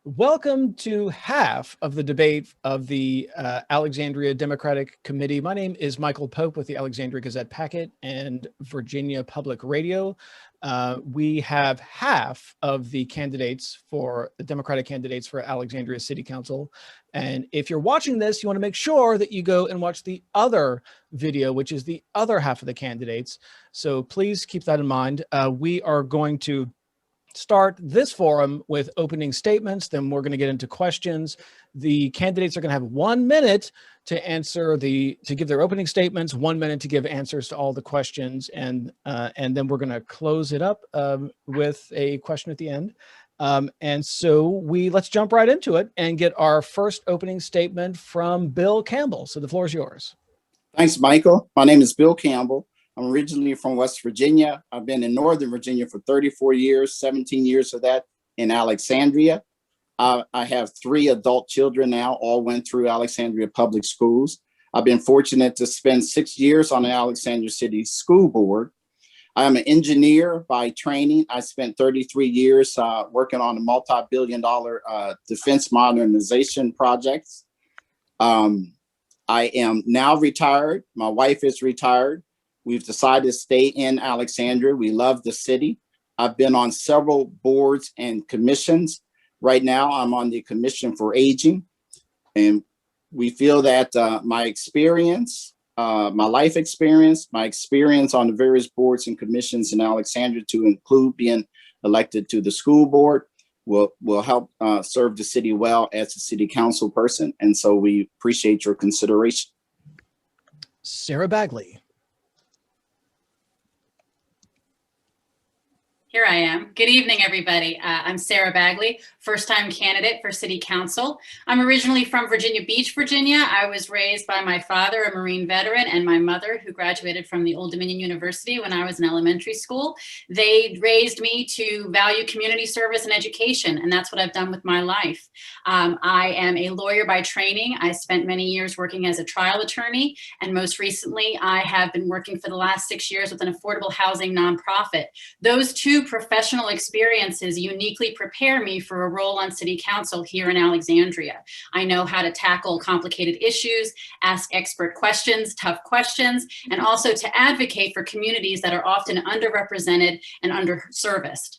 Welcome to half of the debate of the Alexandria Democratic Committee. My name is Michael Pope with the Alexandria Gazette Packet and Virginia Public Radio. We have half of the candidates for the Democratic candidates for Alexandria City Council. And if you're watching this, you want to make sure that you go and watch the other video, which is the other half of the candidates. So please keep that in mind. We are going to start this forum with opening statements, then we're going to get into questions. The candidates are going to have 1 minute to give their opening statements, 1 minute to give answers to all the questions, and then we're going to close it up with a question at the end. And so let's jump right into it and get our first opening statement from Bill Campbell. So the floor is yours. Thanks, Michael. My name is Bill Campbell. I'm originally from West Virginia. I've been in Northern Virginia for 34 years, 17 years of that in Alexandria. I have 3 adult children now, all went through Alexandria Public Schools. I've been fortunate to spend 6 years on the Alexandria City School Board. I'm an engineer by training. I spent 33 years working on a multi-billion-dollar defense modernization projects. I am now retired. My wife is retired. We've decided to stay in Alexandria. We love the city. I've been on several boards and commissions. Right now, I'm on the Commission for Aging. And we feel that my experience, my life experience, my experience on the various boards and commissions in Alexandria, to include being elected to the school board, will help serve the city well as a city council person. And so we appreciate your consideration. Sarah Bagley. Here I am. Good evening, everybody. I'm Sarah Bagley, first-time candidate for City Council. I'm originally from Virginia Beach, Virginia. I was raised by my father, a Marine veteran, and my mother, who graduated from the Old Dominion University when I was in elementary school. They raised me to value community service and education, and that's what I've done with my life. I am a lawyer by training. I spent many years working as a trial attorney, and most recently, I have been working for the last 6 years with an affordable housing nonprofit. Those two professional experiences uniquely prepare me for a role on City Council here in Alexandria. I know how to tackle complicated issues, ask expert questions, tough questions, and also to advocate for communities that are often underrepresented and underserviced.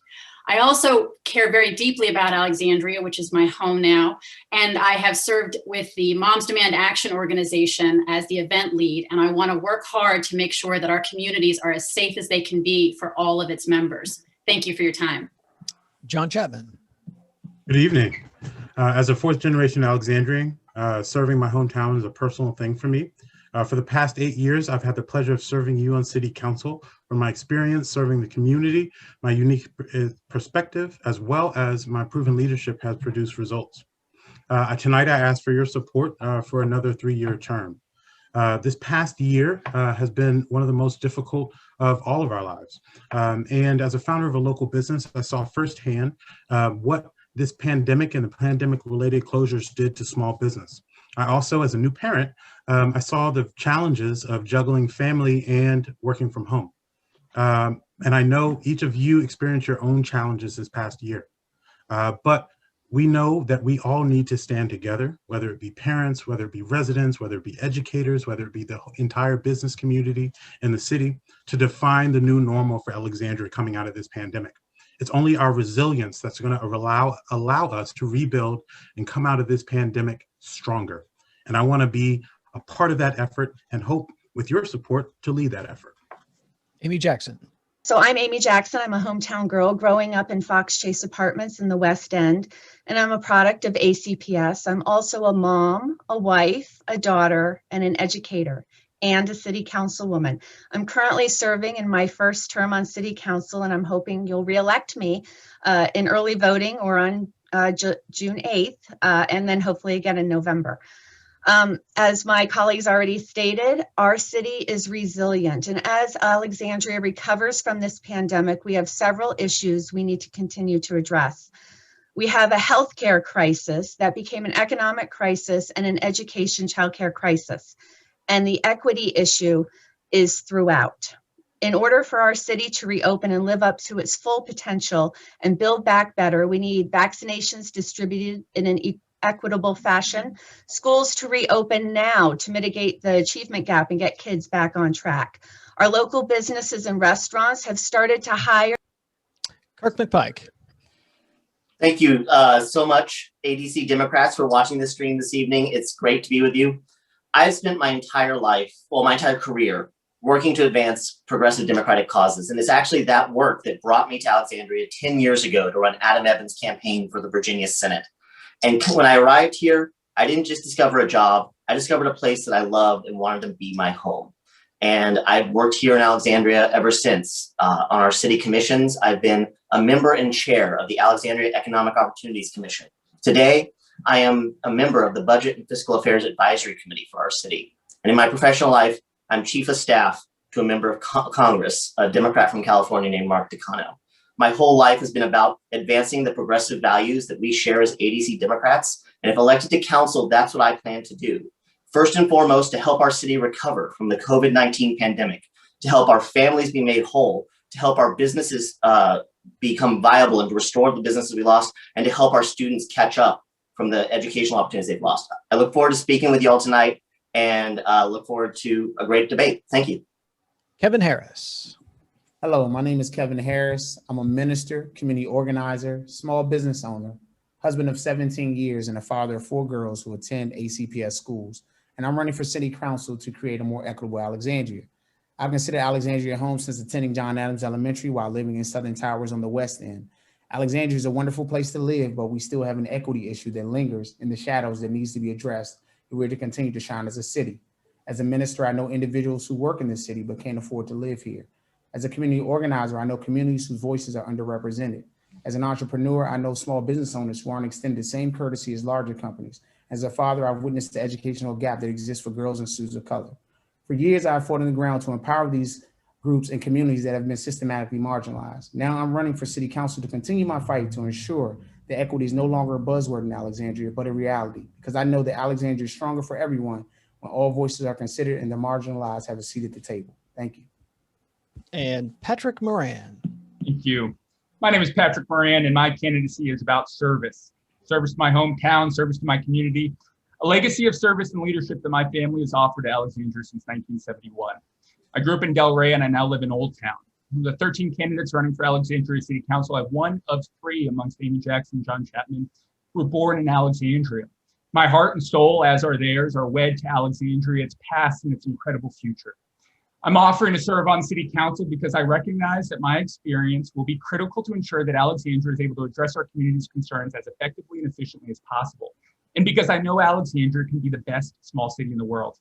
I also care very deeply about Alexandria, which is my home now, and I have served with the Moms Demand Action organization as the event lead, and I want to work hard to make sure that our communities are as safe as they can be for all of its members. Thank you for your time. John Chapman. Good evening. As a fourth-generation Alexandrian, serving my hometown is a personal thing for me. For the past 8 years, I've had the pleasure of serving you on City Council. From my experience serving the community, my unique perspective, as well as my proven leadership, has produced results. Tonight, I ask for your support for another 3-year term. This past year has been one of the most difficult of all of our lives. And as a founder of a local business, I saw firsthand what this pandemic and the pandemic-related closures did to small business. I also, as a new parent, I saw the challenges of juggling family and working from home. And I know each of you experienced your own challenges this past year. But we know that we all need to stand together, whether it be parents, whether it be residents, whether it be educators, whether it be the entire business community in the city, to define the new normal for Alexandria coming out of this pandemic. It's only our resilience that's going to allow us to rebuild and come out of this pandemic stronger. And I want to be a part of that effort and hope with your support to lead that effort. Amy Jackson. So I'm Amy Jackson. I'm a hometown girl growing up in Fox Chase Apartments in the West End, and I'm a product of ACPS. I'm also a mom, a wife, a daughter, and an educator, and a city councilwoman. I'm currently serving in my first term on city council, and I'm hoping you'll reelect me in early voting or on June 8th, and then hopefully again in November. As my colleagues already stated, our city is resilient, and as Alexandria recovers from this pandemic, we have several issues we need to continue to address. We have a healthcare crisis that became an economic crisis and an education childcare crisis, and the equity issue is throughout. In order for our city to reopen and live up to its full potential and build back better, we need vaccinations distributed in an equitable fashion, schools to reopen now to mitigate the achievement gap and get kids back on track. Our local businesses and restaurants have started to hire. Kirk McPike. Thank you so much, ADC Democrats, for watching this stream this evening. It's great to be with you. I've spent my entire life, well, my entire career, working to advance progressive democratic causes. And it's actually that work that brought me to Alexandria 10 years ago to run Adam Evans' campaign for the Virginia Senate. And when I arrived here, I didn't just discover a job, I discovered a place that I loved and wanted to be my home. And I've worked here in Alexandria ever since. On our city commissions, I've been a member and chair of the Alexandria Economic Opportunities Commission. Today, I am a member of the Budget and Fiscal Affairs Advisory Committee for our city. And in my professional life, I'm chief of staff to a member of Congress, a Democrat from California named Mark Decano. My whole life has been about advancing the progressive values that we share as ADC Democrats. And if elected to council, that's what I plan to do. First and foremost, to help our city recover from the COVID-19 pandemic, to help our families be made whole, to help our businesses become viable and to restore the businesses we lost, and to help our students catch up from the educational opportunities they've lost. I look forward to speaking with you all tonight and look forward to a great debate. Thank you. Kevin Harris. Hello, my name is Kevin Harris. I'm a minister, community organizer, small business owner, husband of 17 years, and a father of 4 girls who attend ACPS schools. And I'm running for city council to create a more equitable Alexandria. I've considered Alexandria home since attending John Adams Elementary while living in Southern Towers on the West End. Alexandria is a wonderful place to live, but we still have an equity issue that lingers in the shadows that needs to be addressed if we're to continue to shine as a city. As a minister, I know individuals who work in this city but can't afford to live here. As a community organizer, I know communities whose voices are underrepresented. As an entrepreneur, I know small business owners who aren't extended the same courtesy as larger companies. As a father, I've witnessed the educational gap that exists for girls and students of color. For years, I've fought on the ground to empower these groups and communities that have been systematically marginalized. Now I'm running for city council to continue my fight to ensure that equity is no longer a buzzword in Alexandria, but a reality, because I know that Alexandria is stronger for everyone when all voices are considered and the marginalized have a seat at the table. Thank you. And Patrick Moran. Thank you. My name is Patrick Moran, and my candidacy is about service. Service to my hometown, service to my community, a legacy of service and leadership that my family has offered to Alexandria since 1971. I grew up in Del Rey, and I now live in Old Town. Of the 13 candidates running for Alexandria City Council, I have one of 3 amongst Amy Jackson and John Chapman who were born in Alexandria. My heart and soul, as are theirs, are wed to Alexandria, its past and its incredible future. I'm offering to serve on City Council because I recognize that my experience will be critical to ensure that Alexandria is able to address our community's concerns as effectively and efficiently as possible. And because I know Alexandria can be the best small city in the world.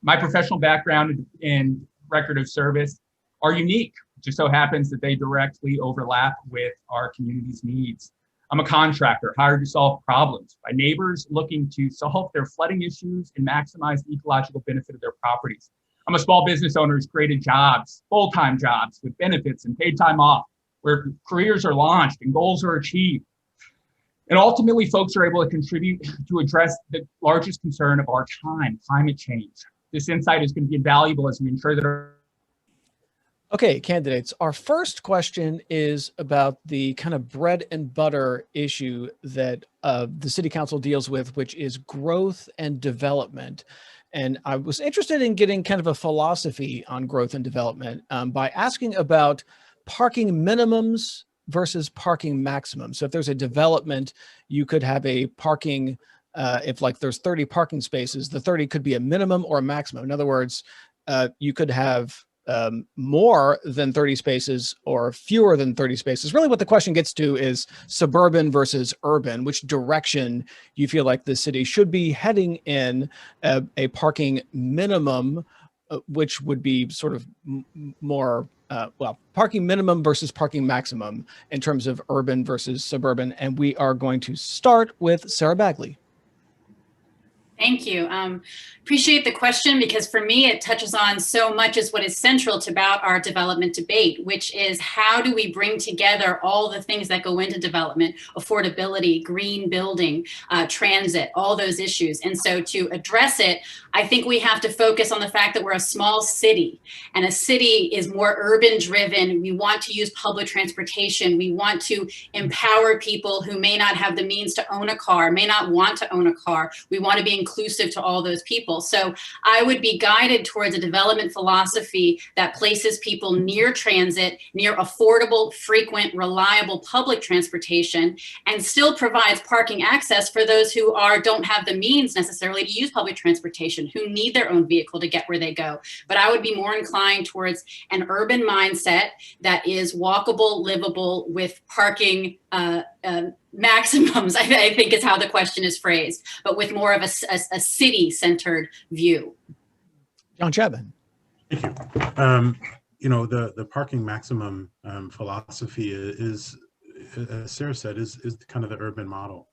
My professional background and record of service are unique. It just so happens that they directly overlap with our community's needs. I'm a contractor hired to solve problems by neighbors looking to solve their flooding issues and maximize the ecological benefit of their properties. I'm a small business owner who's created jobs, full-time jobs with benefits and paid time off, where careers are launched and goals are achieved. And ultimately, folks are able to contribute to address the largest concern of our time, climate change. This insight is going to be invaluable as we ensure that our Okay, candidates, our first question is about the kind of bread and butter issue that the city council deals with, which is growth and development. And I was interested in getting kind of a philosophy on growth and development by asking about parking minimums versus parking maximums. So if there's a development, you could have a parking, if like there's 30 parking spaces, the 30 could be a minimum or a maximum. In other words, you could have more than 30 spaces or fewer than 30 spaces. Really what the question gets to is suburban versus urban, which direction you feel like the city should be heading in. A parking minimum, which would be sort of more, well, parking minimum versus parking maximum in terms of urban versus suburban. And we are going to start with Sarah Bagley. Thank you. Appreciate the question, because for me, it touches on so much as what is central to about our development debate, which is how do we bring together all the things that go into development, affordability, green building, transit, all those issues. And so to address it, I think we have to focus on the fact that we're a small city, and a city is more urban driven. We want to use public transportation. We want to empower people who may not have the means to own a car, may not want to own a car. We want to be inclusive to all those people. So I would be guided towards a development philosophy that places people near transit, near affordable, frequent, reliable public transportation, and still provides parking access for those who don't have the means necessarily to use public transportation, who need their own vehicle to get where they go. But I would be more inclined towards an urban mindset that is walkable, livable, with parking maximums, I think is how the question is phrased, but with more of a city-centered view. John Chapman. Thank you. You know, the parking maximum philosophy is, as Sarah said, is kind of the urban model.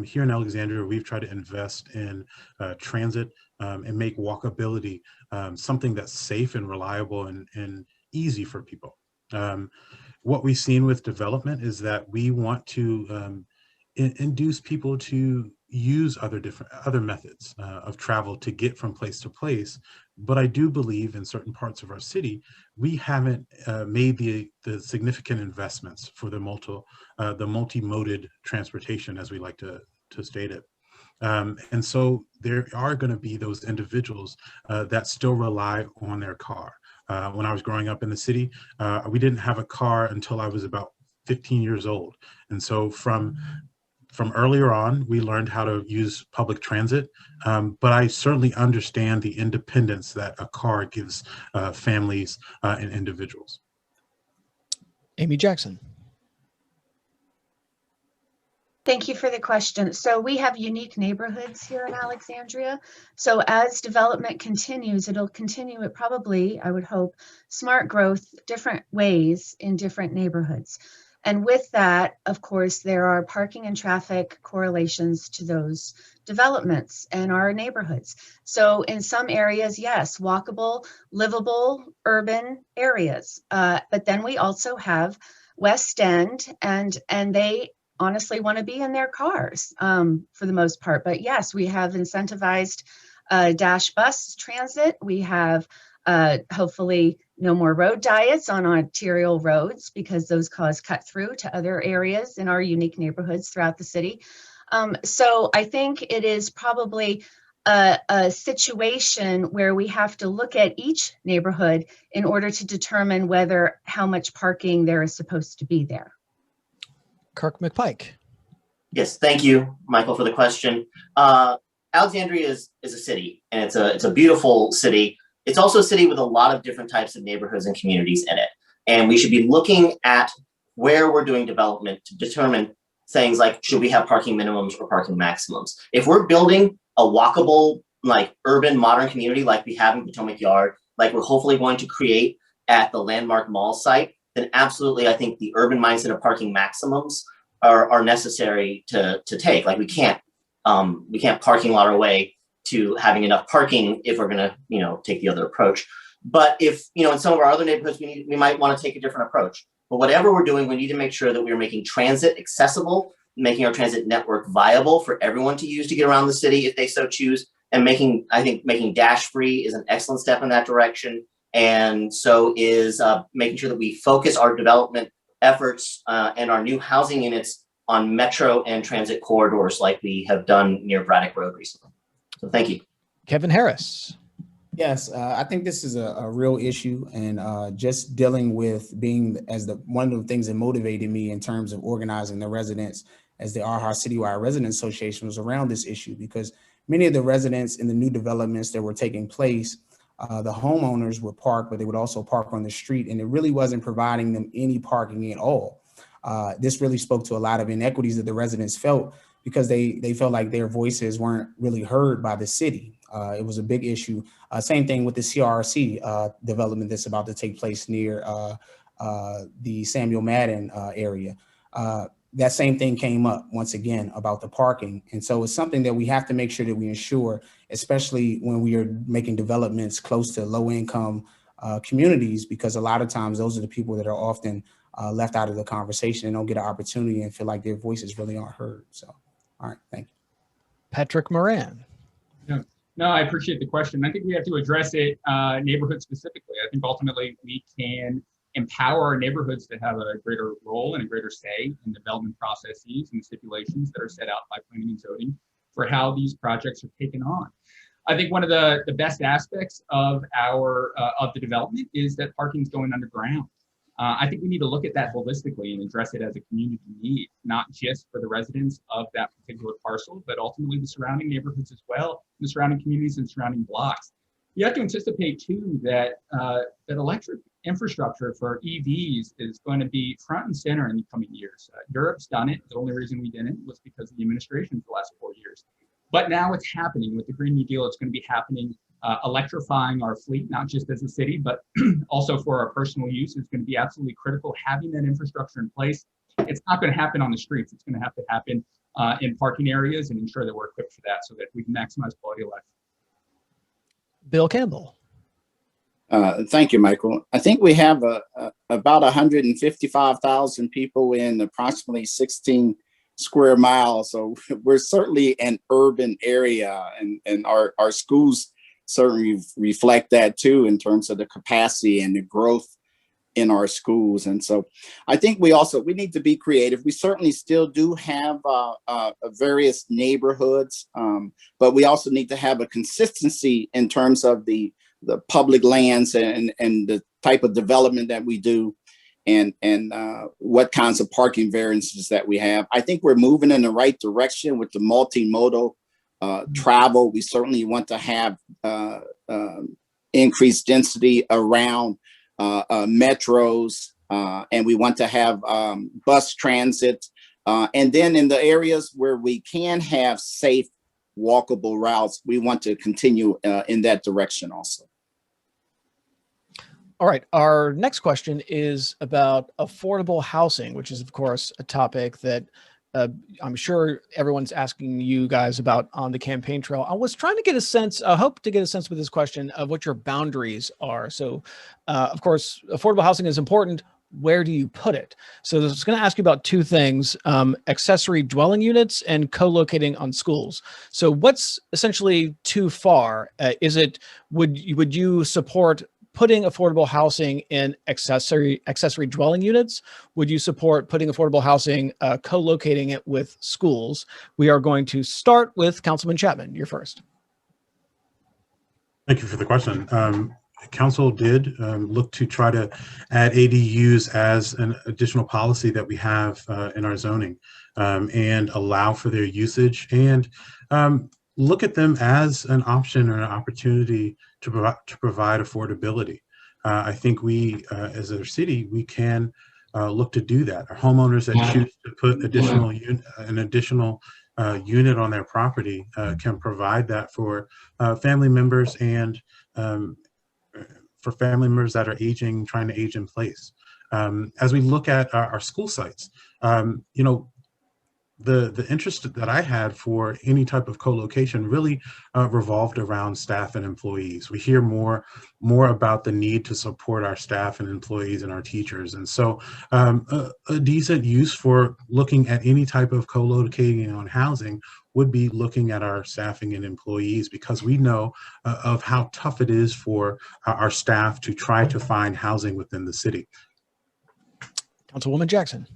Here in Alexandria, we've tried to invest in transit and make walkability something that's safe and reliable and easy for people. What we've seen with development is that we want to induce people to use other methods of travel to get from place to place. But I do believe in certain parts of our city, we haven't made the significant investments for the multi-moded transportation, as we like to state it. And so there are going to be those individuals that still rely on their car. When I was growing up in the city, we didn't have a car until I was about 15 years old. And so from earlier on, we learned how to use public transit, but I certainly understand the independence that a car gives families and individuals. Amy Jackson. Thank you for the question. So we have unique neighborhoods here in Alexandria. So as development continues, it'll continue at probably, I would hope, smart growth, different ways in different neighborhoods. And with that, of course, there are parking and traffic correlations to those developments and our neighborhoods. So in some areas, yes, walkable, livable, urban areas. But then we also have West End, and they honestly want to be in their cars for the most part. But yes, we have incentivized dash bus transit. We have hopefully no more road diets on arterial roads, because those cause cut through to other areas in our unique neighborhoods throughout the city. So I think it is probably a situation where we have to look at each neighborhood in order to determine how much parking there is supposed to be there. Kirk McPike. Yes, thank you, Michael, for the question. Alexandria is a city, and it's a beautiful city. It's also a city with a lot of different types of neighborhoods and communities in it. And we should be looking at where we're doing development to determine things like, should we have parking minimums or parking maximums? If we're building a walkable, like urban modern community like we have in Potomac Yard, like we're hopefully going to create at the Landmark Mall site, then absolutely, I think the urban mindset of parking maximums are necessary to take. Like we can't parking lot our way to having enough parking if we're gonna, take the other approach. But if, in some of our other neighborhoods, we might want to take a different approach. But whatever we're doing, we need to make sure that we're making transit accessible, making our transit network viable for everyone to use to get around the city if they so choose, and making dash free is an excellent step in that direction. And so is making sure that we focus our development efforts and our new housing units on metro and transit corridors like we have done near Braddock Road recently. So thank you. Kevin Harris. Yes, I think this is a real issue, and just dealing with being one of the things that motivated me in terms of organizing the residents as the ARHA Citywide Residents Association was around this issue, because many of the residents in the new developments that were taking place, the homeowners would park, but they would also park on the street, and it really wasn't providing them any parking at all. This really spoke to a lot of inequities that the residents felt, because they felt like their voices weren't really heard by the city. It was a big issue. Same thing with the CRC development that's about to take place near the Samuel Madden area. that same thing came up once again about the parking. And so it's something that we have to make sure that we ensure, especially when we are making developments close to low income communities, because a lot of times those are the people that are often left out of the conversation and don't get an opportunity and feel like their voices really aren't heard. So, all right, thank you. Patrick Moran. Yeah. No, I appreciate the question. I think we have to address it neighborhood specifically. I think ultimately we can empower our neighborhoods to have a greater role and a greater say in development processes and stipulations that are set out by planning and zoning for how these projects are taken on. I think one of the best aspects of of the development is that parking is going underground. I think we need to look at that holistically and address it as a community need, not just for the residents of that particular parcel, but ultimately the surrounding neighborhoods as well, the surrounding communities and surrounding blocks. You have to anticipate too that that electric infrastructure for EVs is going to be front and center in the coming years. Europe's done it. The only reason we didn't was because of the administration for the last 4 years. But now it's happening with the Green New Deal. It's going to be happening, electrifying our fleet, not just as a city, but also for our personal use. It's going to be absolutely critical having that infrastructure in place. It's not going to happen on the streets. It's going to have to happen in parking areas and ensure that we're equipped for that so that we can maximize quality of life. Bill Campbell. Thank you, Michael. I think we have about 155,000 people in approximately 16 square miles. So we're certainly an urban area, and our schools certainly reflect that too in terms of the capacity and the growth in our schools. And so I think we need to be creative. We certainly still do have various neighborhoods, but we also need to have a consistency in terms of the public lands and the type of development that we do, and what kinds of parking variances that we have. I think we're moving in the right direction with the multimodal travel. We certainly want to have increased density around metros, and we want to have bus transit. And then in the areas where we can have safe, walkable routes, we want to continue in that direction also. All right, our next question is about affordable housing, which is, of course, a topic that I'm sure everyone's asking you guys about on the campaign trail. I was trying to get a sense, I hope to get a sense with this question of what your boundaries are. So, of course, affordable housing is important. Where do you put it? So I was going to ask you about two things, accessory dwelling units and co-locating on schools. So what's essentially too far? Would you support putting affordable housing in accessory dwelling units? Would you support putting affordable housing, co-locating it with schools? We are going to start with Councilman Chapman. You're first. Thank you for the question. Council did look to try to add ADUs as an additional policy that we have in our zoning, and allow for their usage, and look at them as an option or an opportunity to provide affordability. I think we, as a city, we can look to do that. Our homeowners that choose to put an additional unit on their property can provide that for family members, and for family members that are trying to age in place. As we look at our school sites, the interest that I had for any type of co-location really revolved around staff and employees. We hear more about the need to support our staff and employees and our teachers. And so a decent use for looking at any type of co-locating on housing would be looking at our staffing and employees, because we know of how tough it is for our staff to try to find housing within the city. Councilwoman Jackson.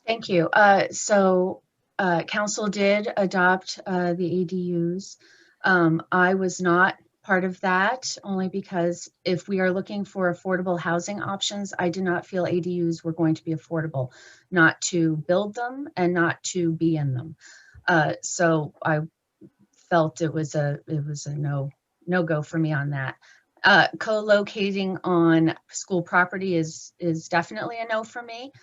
Thank you. Council did adopt the ADUs. I was not part of that, only because if we are looking for affordable housing options, I did not feel ADUs were going to be affordable, not to build them and not to be in them. So I felt it was a no-go for me on that. Co-locating on school property is definitely a no for me.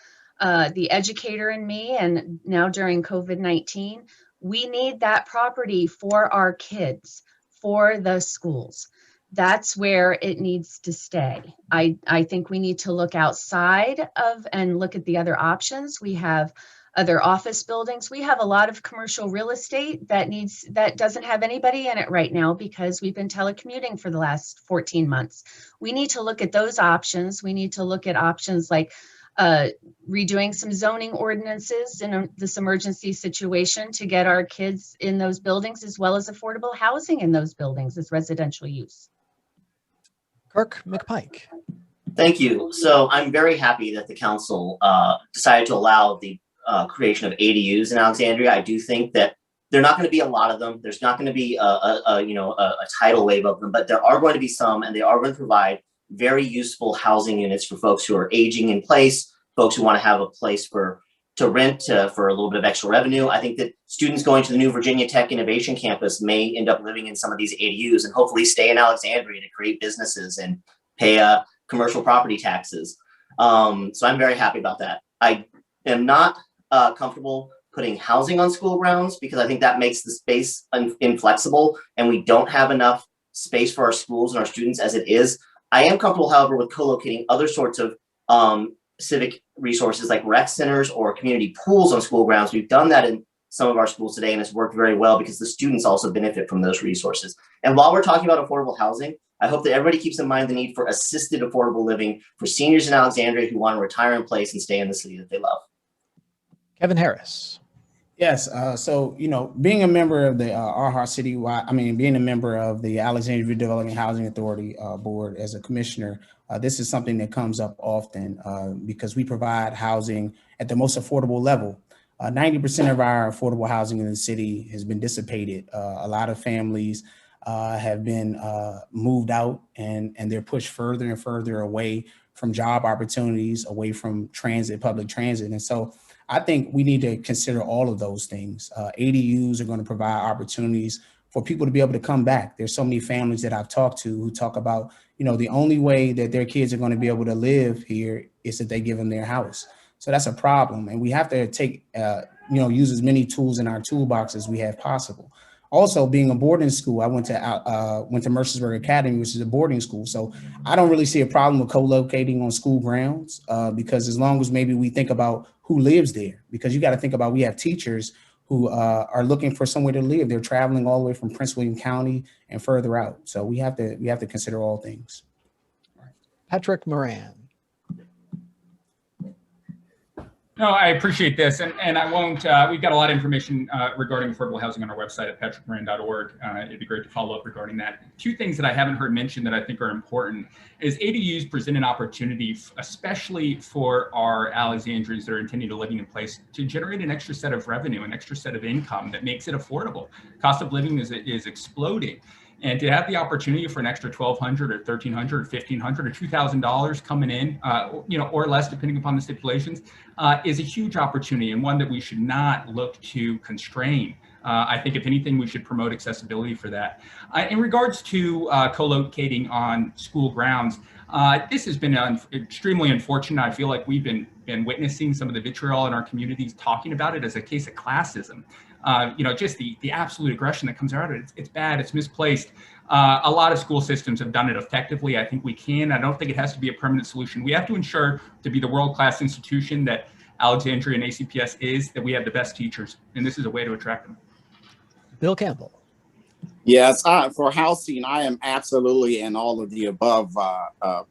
The educator in me, and now during COVID-19, we need that property for our kids, for the schools. that's where it needs to stay. I think we need to look outside of and look at the other options. We have other office buildings. We have a lot of commercial real estate that doesn't have anybody in it right now because we've been telecommuting for the last 14 months. We need to look at those options. We need to look at options like redoing some zoning ordinances in this emergency situation to get our kids in those buildings, as well as affordable housing in those buildings as residential use. Kirk McPike. Thank you. So I'm very happy that the council decided to allow the creation of ADUs in Alexandria. I do think that there are not going to be a lot of them. There's not going to be a tidal wave of them, but there are going to be some, and they are going to provide very useful housing units for folks who are aging in place, folks who want to have a place to rent for a little bit of extra revenue. I think that students going to the new Virginia Tech Innovation Campus may end up living in some of these ADUs and hopefully stay in Alexandria to create businesses and pay commercial property taxes. So I'm very happy about that. I am not comfortable putting housing on school grounds because I think that makes the space inflexible and we don't have enough space for our schools and our students as it is. I am comfortable, however, with co-locating other sorts of civic resources like rec centers or community pools on school grounds. We've done that in some of our schools today and it's worked very well because the students also benefit from those resources. And while we're talking about affordable housing, I hope that everybody keeps in mind the need for assisted affordable living for seniors in Alexandria who want to retire in place and stay in the city that they love. Kevin Harris. Yes. So, being a member of the ARHA City, being a member of the Alexandria Redevelopment Housing Authority board as a commissioner, this is something that comes up often because we provide housing at the most affordable level. 90% of our affordable housing in the city has been dissipated. A lot of families have been moved out and they're pushed further and further away from job opportunities, away from public transit. And so I think we need to consider all of those things. ADUs are going to provide opportunities for people to be able to come back. There's so many families that I've talked to who talk about, the only way that their kids are going to be able to live here is that they give them their house. So that's a problem. And we have to take, use as many tools in our toolbox as we have possible. Also, being a boarding school, I went to Mercersburg Academy, which is a boarding school. So I don't really see a problem with co-locating on school grounds because as long as maybe we think about who lives there, because you got to think about we have teachers who are looking for somewhere to live. They're traveling all the way from Prince William County and further out. So we have to consider all things. Patrick Moran. No, I appreciate this, and I won't. We've got a lot of information regarding affordable housing on our website at patrickmoran.org. It'd be great to follow up regarding that. Two things that I haven't heard mentioned that I think are important is ADUs present an opportunity, especially for our Alexandrians that are intending to living in place, to generate an extra set of revenue, an extra set of income that makes it affordable. Cost of living is exploding. And to have the opportunity for an extra $1,200 or $1,300 or $1,500 or $2,000 coming in, or less, depending upon the stipulations, is a huge opportunity and one that we should not look to constrain. I think, if anything, we should promote accessibility for that. In regards to co-locating on school grounds, this has been extremely unfortunate. I feel like we've been witnessing some of the vitriol in our communities talking about it as a case of classism. Just the absolute aggression that comes out of it. It's bad, it's misplaced. A lot of school systems have done it effectively. I think we can. I don't think it has to be a permanent solution. We have to ensure, to be the world-class institution that Alexandria and ACPS is, that we have the best teachers. And this is a way to attract them. Bill Campbell. Yes, for housing, I am absolutely an all of the above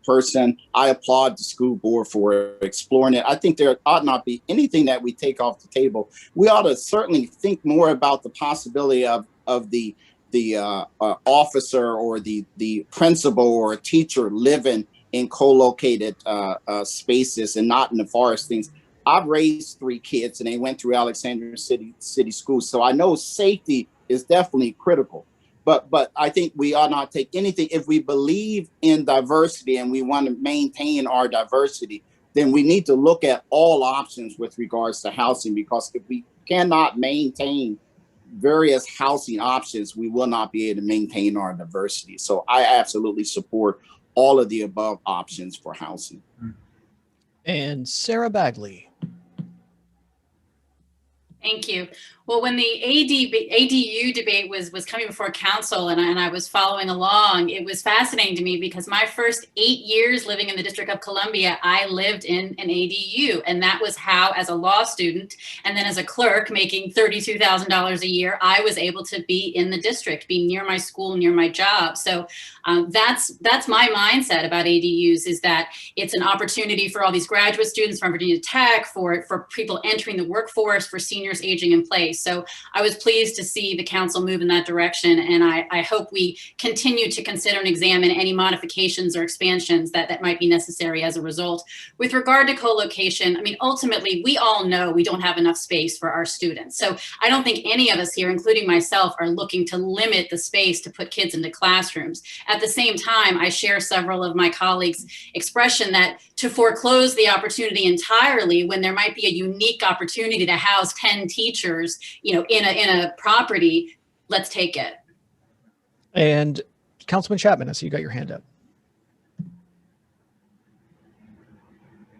person. I applaud the school board for exploring it. I think there ought not be anything that we take off the table. We ought to certainly think more about the possibility of the officer or the principal or teacher living in co-located spaces and not in the forest things. I've raised 3 kids and they went through Alexandria City Schools, so I know safety is definitely critical. But I think we ought not take anything. If we believe in diversity and we want to maintain our diversity, then we need to look at all options with regards to housing, because if we cannot maintain various housing options, we will not be able to maintain our diversity. So I absolutely support all of the above options for housing. And Sarah Bagley. Thank you. Well, when the ADU debate was coming before council and I was following along, it was fascinating to me because my first 8 years living in the District of Columbia, I lived in an ADU. And that was how, as a law student and then as a clerk making $32,000 a year, I was able to be in the district, be near my school, near my job. So that's my mindset about ADUs, is that it's an opportunity for all these graduate students from Virginia Tech, for people entering the workforce, for seniors aging in place. So I was pleased to see the council move in that direction. And I hope we continue to consider and examine any modifications or expansions that might be necessary as a result. With regard to co-location, I mean, ultimately, we all know we don't have enough space for our students. So I don't think any of us here, including myself, are looking to limit the space to put kids into classrooms. At the same time, I share several of my colleagues' expression that to foreclose the opportunity entirely when there might be a unique opportunity to house 10 teachers, in a property, let's take it. And Councilman Chapman, I see you got your hand up.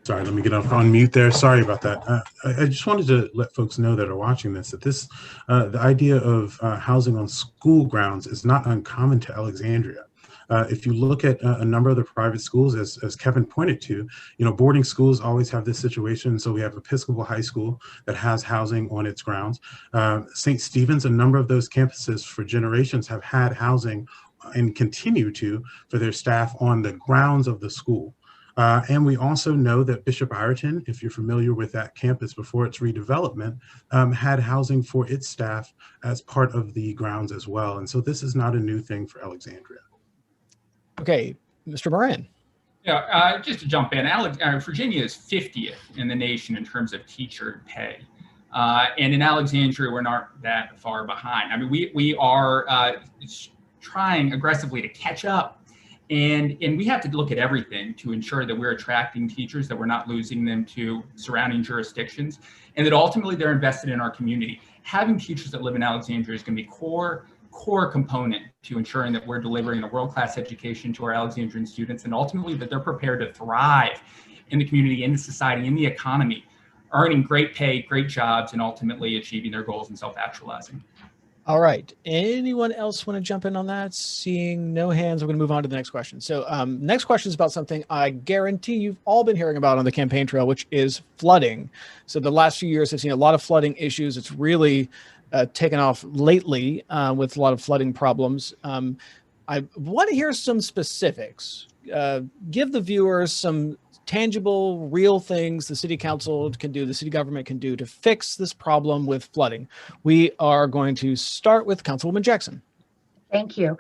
Sorry, let me get off on mute there. Sorry about that. I just wanted to let folks know that are watching this, that the idea of housing on school grounds is not uncommon to Alexandria. If you look at a number of the private schools, as Kevin pointed to, boarding schools always have this situation. So we have Episcopal High School that has housing on its grounds. St. Stephen's, a number of those campuses for generations have had housing and continue to for their staff on the grounds of the school. And we also know that Bishop Ireton, if you're familiar with that campus before its redevelopment, had housing for its staff as part of the grounds as well. And so this is not a new thing for Alexandria. Okay, Mr. Moran. Yeah, just to jump in, Virginia is 50th in the nation in terms of teacher pay. And in Alexandria, we're not that far behind. I mean, we are trying aggressively to catch up. And we have to look at everything to ensure that we're attracting teachers, that we're not losing them to surrounding jurisdictions, and that ultimately they're invested in our community. Having teachers that live in Alexandria is going to be core component to ensuring that we're delivering a world-class education to our Alexandrian students, and ultimately that they're prepared to thrive in the community, in the society, in the economy, earning great pay, great jobs, and ultimately achieving their goals and self-actualizing. All right. Anyone else want to jump in on that? Seeing no hands, we're going to move on to the next question. So next question is about something I guarantee you've all been hearing about on the campaign trail, which is flooding. So the last few years have seen a lot of flooding issues. It's really taken off lately with a lot of flooding problems. I want to hear some specifics. Give the viewers some tangible, real things the city council can do, the city government can do to fix this problem with flooding. We are going to start with Councilwoman Jackson. Thank you.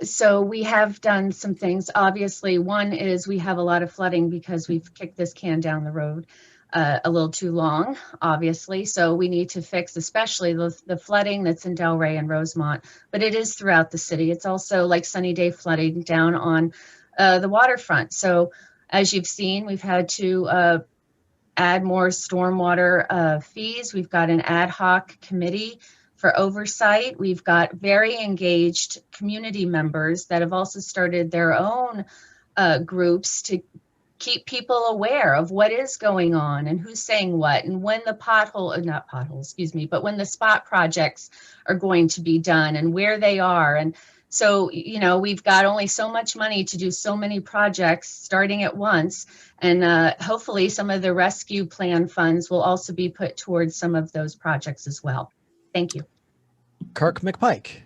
So we have done some things. Obviously, one is we have a lot of flooding because we've kicked this can down the road a little too long, obviously. So we need to fix especially the flooding that's in Delray and Rosemont, but it is throughout the city. It's also like Sunny Day flooding down on the waterfront. So as you've seen, we've had to add more stormwater fees. We've got an ad hoc committee for oversight. We've got very engaged community members that have also started their own groups to keep people aware of what is going on and who's saying what, and when the but when the spot projects are going to be done and where they are. And so, we've got only so much money to do so many projects starting at once. And hopefully some of the rescue plan funds will also be put towards some of those projects as well. Thank you. Kirk McPike.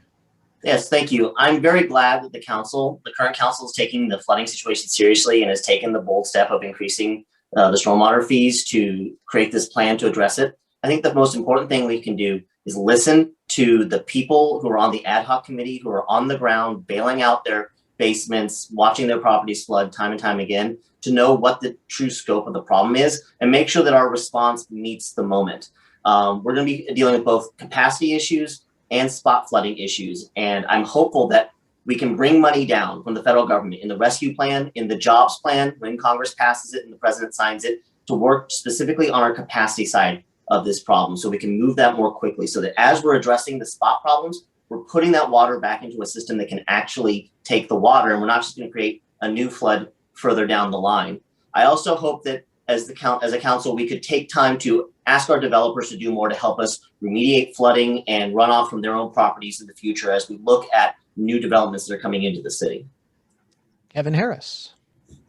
Yes, thank you. I'm very glad that the current council is taking the flooding situation seriously and has taken the bold step of increasing the stormwater fees to create this plan to address it. I think the most important thing we can do is listen to the people who are on the ad hoc committee, who are on the ground, bailing out their basements, watching their properties flood time and time again, to know what the true scope of the problem is and make sure that our response meets the moment. We're going to be dealing with both capacity issues and spot flooding issues. And I'm hopeful that we can bring money down from the federal government in the rescue plan, in the jobs plan, when Congress passes it and the president signs it, to work specifically on our capacity side of this problem so we can move that more quickly, so that as we're addressing the spot problems, we're putting that water back into a system that can actually take the water, and we're not just going to create a new flood further down the line. I also hope that as a council, we could take time to ask our developers to do more to help us remediate flooding and runoff from their own properties in the future as we look at new developments that are coming into the city. Kevin Harris.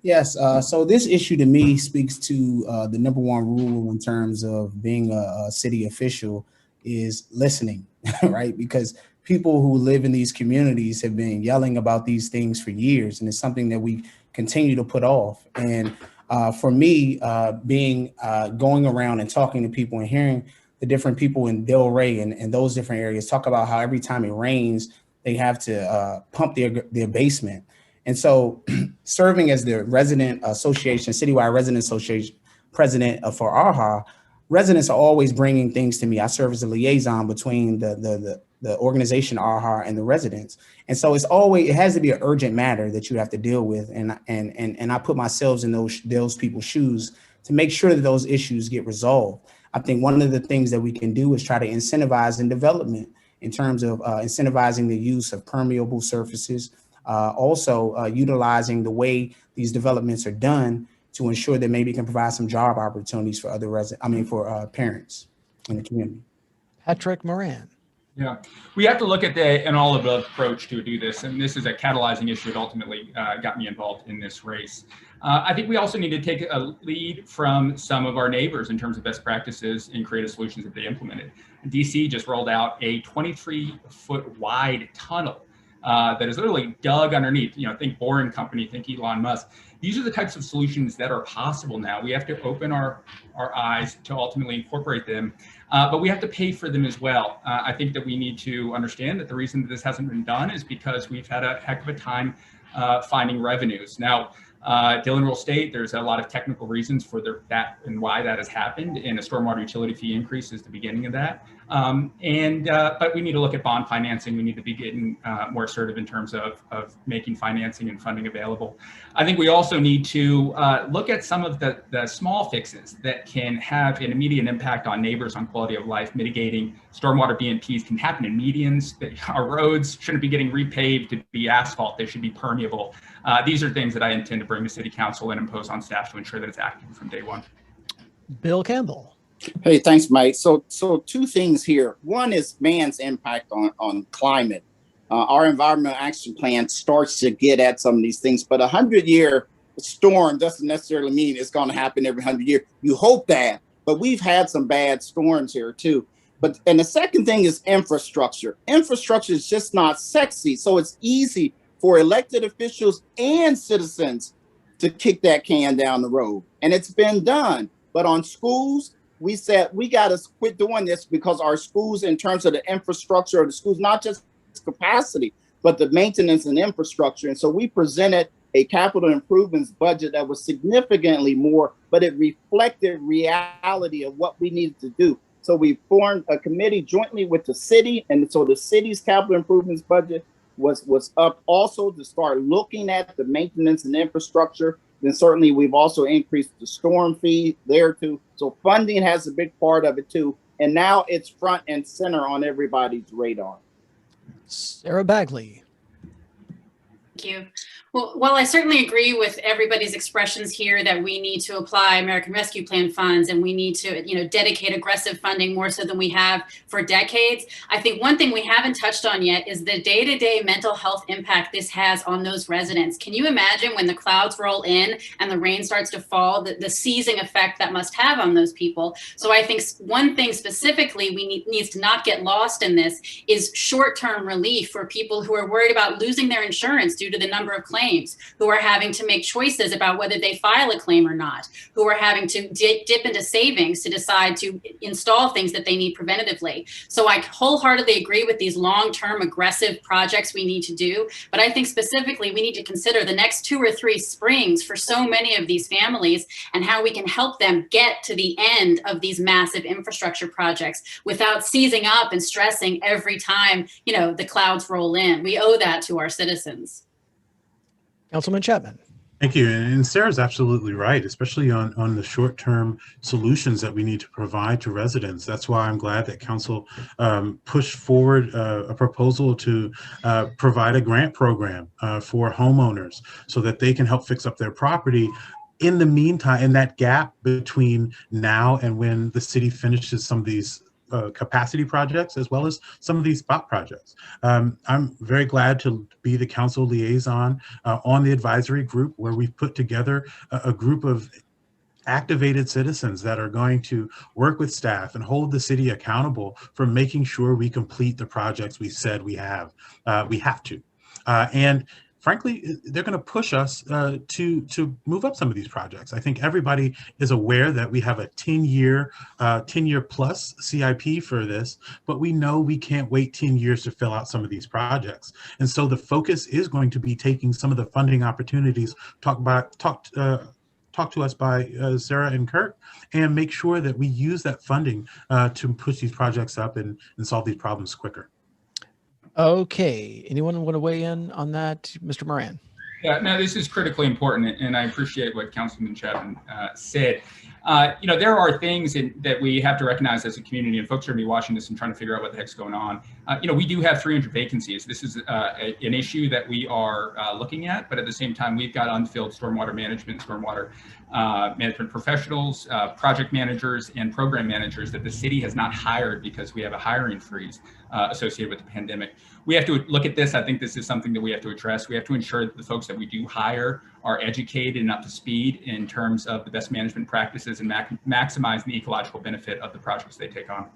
Yes, so this issue to me speaks to the number one rule in terms of being a city official is listening, right? Because people who live in these communities have been yelling about these things for years, and it's something that we continue to put off. And for me, going around and talking to people and hearing the different people in Delray and those different areas talk about how every time it rains, they have to pump their basement. And so serving as the resident association, citywide resident association president for ARHA, residents are always bringing things to me. I serve as a liaison between the organization ARHA and the residents. And so it has to be an urgent matter that you have to deal with. And I put myself in those people's shoes to make sure that those issues get resolved. I think one of the things that we can do is try to incentivize in development in terms of incentivizing the use of permeable surfaces, also utilizing the way these developments are done to ensure that maybe it can provide some job opportunities for for parents in the community. Patrick Moran. Yeah, we have to look at an all-of-the approach to do this, and this is a catalyzing issue that ultimately got me involved in this race. I think we also need to take a lead from some of our neighbors in terms of best practices and creative solutions that they implemented. DC just rolled out a 23-foot wide tunnel that is literally dug underneath. Think Boring Company, think Elon Musk. These are the types of solutions that are possible now. We have to open our eyes to ultimately incorporate them, but we have to pay for them as well. I think that we need to understand that the reason that this hasn't been done is because we've had a heck of a time finding revenues. Now, Dillon Rural State, there's a lot of technical reasons for that and why that has happened, and a stormwater utility fee increase is the beginning of that. But we need to look at bond financing. We need to be getting more assertive in terms of making financing and funding available. I think we also need to look at some of the small fixes that can have an immediate impact on neighbors, on quality of life. Mitigating stormwater BNPs can happen in medians. Our roads shouldn't be getting repaved to be asphalt. They should be permeable. These are things that I intend to bring to City Council and impose on staff to ensure that it's active from day one. Bill Campbell. Hey, thanks, Mike. So two things here. One is man's impact on climate. Our environmental action plan starts to get at some of these things, but 100-year storm doesn't necessarily mean it's going to happen every 100 years. You hope that, but we've had some bad storms here too. And the second thing is infrastructure. Infrastructure is just not sexy. So it's easy for elected officials and citizens to kick that can down the road. And it's been done. But on schools, we said we got to quit doing this because our schools, in terms of the infrastructure of the schools, not just capacity, but the maintenance and infrastructure. And so we presented a capital improvements budget that was significantly more, but it reflected reality of what we needed to do. So we formed a committee jointly with the city. And so the city's capital improvements budget was up also to start looking at the maintenance and infrastructure. Then certainly we've also increased the storm fee there too. So funding has a big part of it too. And now it's front and center on everybody's radar. Sarah Bagley. Thank you. Well, while I certainly agree with everybody's expressions here that we need to apply American Rescue Plan funds and we need to, dedicate aggressive funding more so than we have for decades, I think one thing we haven't touched on yet is the day-to-day mental health impact this has on those residents. Can you imagine when the clouds roll in and the rain starts to fall, the seizing effect that must have on those people? So I think one thing specifically needs to not get lost in this is short-term relief for people who are worried about losing their insurance due to the number of claims, who are having to make choices about whether they file a claim or not, who are having to dip into savings to decide to install things that they need preventatively. So I wholeheartedly agree with these long-term aggressive projects we need to do, but I think specifically we need to consider the next 2 or 3 springs for so many of these families and how we can help them get to the end of these massive infrastructure projects without seizing up and stressing every time, the clouds roll in. We owe that to our citizens. Councilman Chapman. Thank you. And Sarah's absolutely right, especially on the short-term solutions that we need to provide to residents. That's why I'm glad that Council pushed forward a proposal to provide a grant program for homeowners so that they can help fix up their property in the meantime, in that gap between now and when the city finishes some of these capacity projects, as well as some of these spot projects. I'm very glad to be the council liaison on the advisory group, where we've put together a group of activated citizens that are going to work with staff and hold the city accountable for making sure we complete the projects we said we have to. And frankly, they're going to push us to move up some of these projects. I think everybody is aware that we have a 10-year plus CIP for this, but we know we can't wait 10 years to fill out some of these projects. And so the focus is going to be taking some of the funding opportunities talked to us by Sarah and Kirk, and make sure that we use that funding to push these projects up and solve these problems quicker. Okay, anyone want to weigh in on that? Mr. Moran. Yeah, no, this is critically important, and I appreciate what Councilman Chapman said. There are things that we have to recognize as a community, and folks are going to be watching this and trying to figure out what the heck's going on. We do have 300 vacancies. This is an issue that we are looking at, but at the same time, we've got unfilled stormwater management professionals, project managers, and program managers that the city has not hired because we have a hiring freeze associated with the pandemic. We have to look at this. I think this is something that we have to address. We have to ensure that the folks that we do hire are educated and up to speed in terms of the best management practices and maximize the ecological benefit of the projects they take on.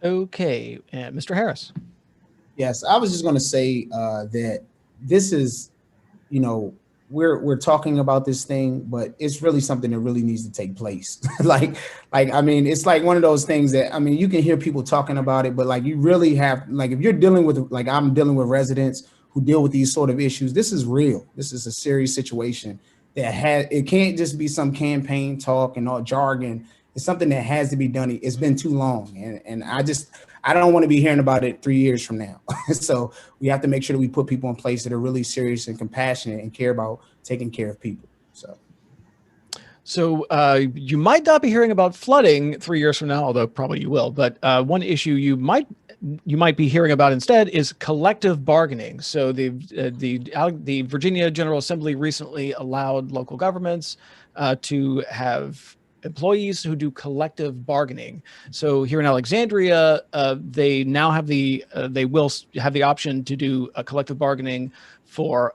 Okay, Mr. Harris. Yes, I was just going to say that this is, we're talking about this thing, but it's really something that really needs to take place. I mean, it's like one of those things that, I mean, you can hear people talking about it, but like you really have, like if you're dealing with, like I'm dealing with residents who deal with these sort of issues, this is real. This is a serious situation that it can't just be some campaign talk and all jargon. It's something that has to be done. It's been too long. And I don't want to be hearing about it 3 years from now. So we have to make sure that we put people in place that are really serious and compassionate and care about taking care of people. So you might not be hearing about flooding 3 years from now, although probably you will. But one issue you might be hearing about instead is collective bargaining. So the Virginia General Assembly recently allowed local governments to have employees who do collective bargaining. So here in Alexandria, they now have they will have the option to do a collective bargaining for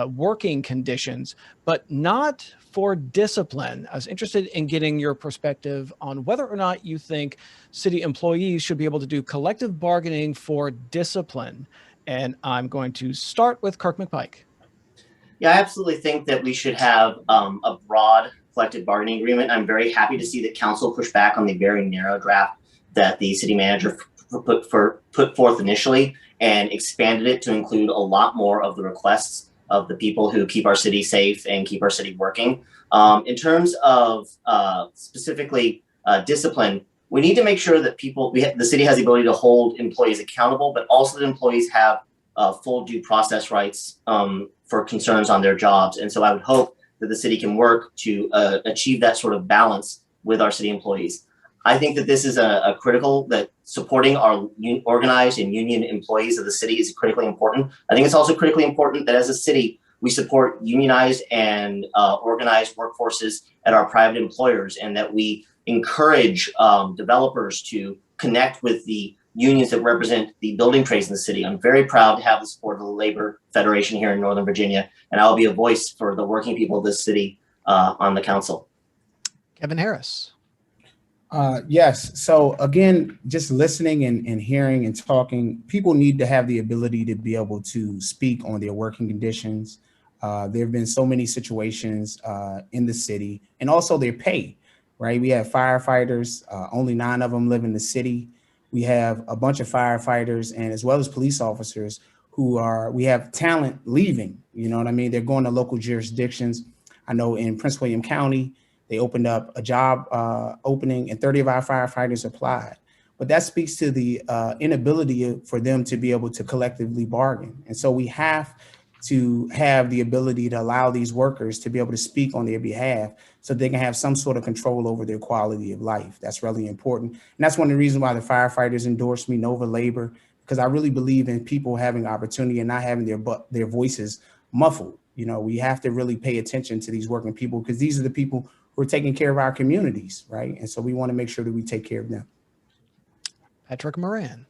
working conditions, but not for discipline. I was interested in getting your perspective on whether or not you think city employees should be able to do collective bargaining for discipline. And I'm going to start with Kirk McPike. Yeah, I absolutely think that we should have a broad collective bargaining agreement. I'm very happy to see that council pushed back on the very narrow draft that the city manager put forth initially and expanded it to include a lot more of the requests of the people who keep our city safe and keep our city working. In terms of specifically discipline, we need to make sure that the city has the ability to hold employees accountable, but also that employees have full due process rights for concerns on their jobs. And so I would hope that the city can work to achieve that sort of balance with our city employees. I think that this is a critical, that supporting our organized and union employees of the city is critically important. I think it's also critically important that as a city, we support unionized and organized workforces at our private employers, and that we encourage developers to connect with the unions that represent the building trades in the city. I'm very proud to have the support of the Labor Federation here in Northern Virginia, and I'll be a voice for the working people of this city on the council. Kevin Harris. Yes. So again, just listening and hearing and talking, people need to have the ability to be able to speak on their working conditions. There have been so many situations in the city, and also their pay, right? We have firefighters, only 9 of them live in the city. We have a bunch of firefighters and as well as police officers we have talent leaving, you know what I mean? They're going to local jurisdictions. I know in Prince William County, they opened up a job opening and 30 of our firefighters applied. But that speaks to the inability for them to be able to collectively bargain. And so we have to have the ability to allow these workers to be able to speak on their behalf so they can have some sort of control over their quality of life. That's really important. And that's one of the reasons why the firefighters endorsed me, Nova Labor, because I really believe in people having opportunity and not having their voices muffled. You know, we have to really pay attention to these working people because these are the people who are taking care of our communities, right? And so we want to make sure that we take care of them. Patrick Moran.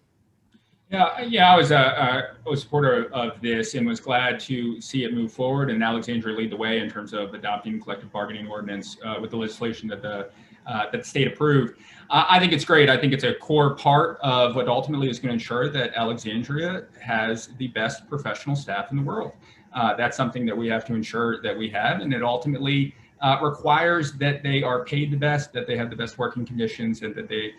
Yeah, I was a supporter of this and was glad to see it move forward and Alexandria lead the way in terms of adopting collective bargaining ordinance with the legislation that the state approved. I think it's great. I think it's a core part of what ultimately is going to ensure that Alexandria has the best professional staff in the world. That's something that we have to ensure that we have, and it ultimately requires that they are paid the best, that they have the best working conditions, and that they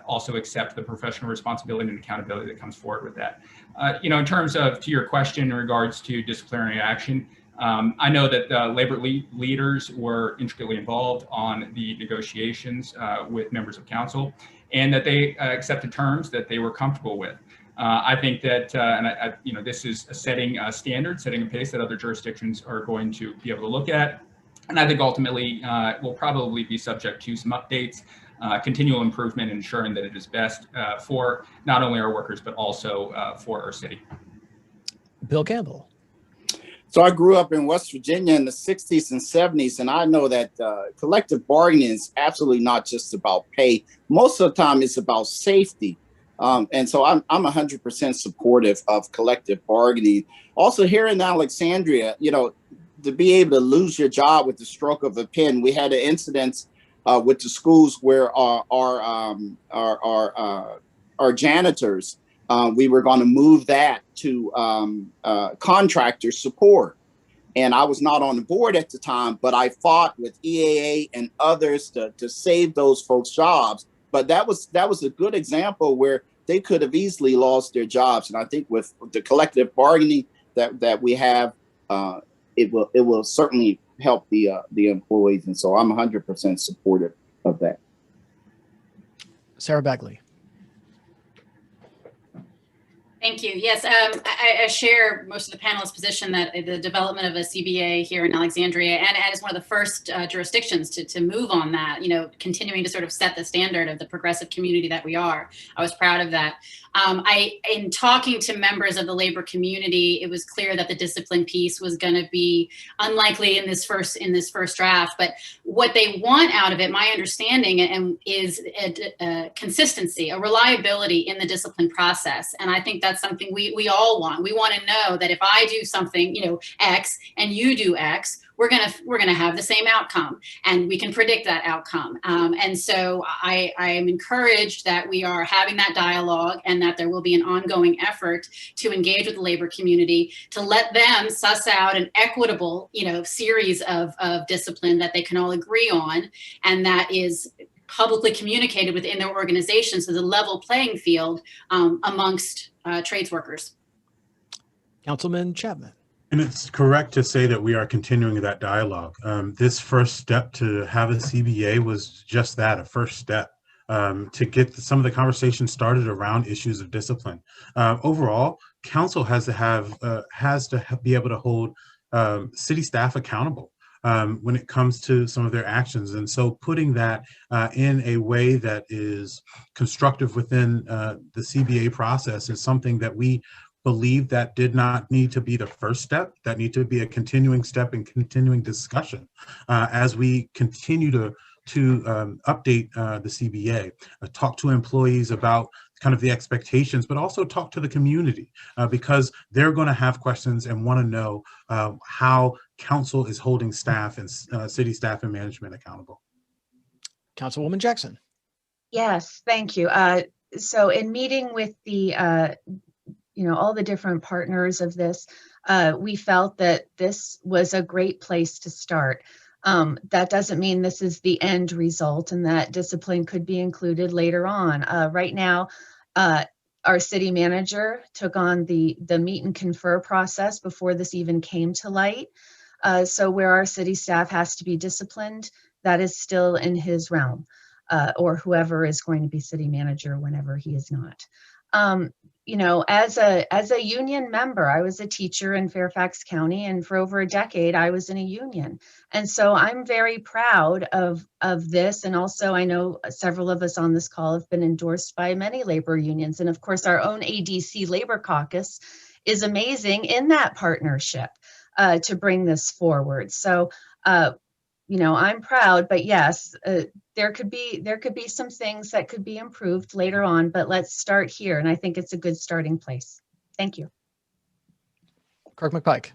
also accept the professional responsibility and accountability that comes forward with that. You know, in terms of, to your question in regards to disciplinary action, I know that labor leaders were intricately involved on the negotiations with members of council, and that they accepted terms that they were comfortable with. I think that, you know, this is setting a standard, setting a pace that other jurisdictions are going to be able to look at. And I think ultimately will probably be subject to some updates, continual improvement, ensuring that it is best for not only our workers, but also for our city. Bill Campbell. So I grew up in West Virginia in the 60s and 70s, and I know that collective bargaining is absolutely not just about pay. Most of the time it's about safety. And so I'm 100% supportive of collective bargaining. Also here in Alexandria, you know, to be able to lose your job with the stroke of a pen. We had an incident with the schools where our janitors, we were going to move that to contractor support. And I was not on the board at the time, but I fought with EAA and others to save those folks' jobs. But that was a good example where they could have easily lost their jobs. And I think with the collective bargaining that we have, it will certainly help the employees. And so I'm 100% supportive of that. Sarah Bagley. Thank you. Yes, I share most of the panelists' position that the development of a CBA here in Alexandria, and as one of the first jurisdictions to move on that, you know, continuing to sort of set the standard of the progressive community that we are. I was proud of that. In talking to members of the labor community, it was clear that the discipline piece was going to be unlikely in this first draft. But what they want out of it, my understanding, is a consistency, a reliability in the discipline process. And I think that's something we all want. We want to know that if I do something, you know, X, and you do X, we're gonna have the same outcome, and we can predict that outcome. And so I am encouraged that we are having that dialogue, and that there will be an ongoing effort to engage with the labor community to let them suss out an equitable, you know, series of discipline that they can all agree on, and that is publicly communicated within their organization, so the level playing field amongst trades workers. Councilman Chapman. And it's correct to say that we are continuing that dialogue. This first step to have a CBA was just that, a first step to get some of the conversation started around issues of discipline. Overall, council has to be able to hold city staff accountable when it comes to some of their actions. And so putting that in a way that is constructive within the CBA process is something that we believe that did not need to be the first step, that need to be a continuing step and continuing discussion as we continue to update the CBA, talk to employees about kind of the expectations, but also talk to the community because they're going to have questions and want to know how council is holding staff and city staff and management accountable. Councilwoman Jackson. Yes, thank you. So in meeting with the all the different partners of this, we felt that this was a great place to start. That doesn't mean this is the end result and that discipline could be included later on. Right now, our city manager took on the meet and confer process before this even came to light. So where our city staff has to be disciplined, that is still in his realm, or whoever is going to be city manager whenever he is not. As a union member, I was a teacher in Fairfax County, and for over a decade, I was in a union. And so I'm very proud of this. And also, I know several of us on this call have been endorsed by many labor unions. And of course, our own ADC Labor Caucus is amazing in that partnership. to bring this forward. So, I'm proud, but yes, there could be some things that could be improved later on, but let's start here. And I think it's a good starting place. Thank you. Kirk McPike.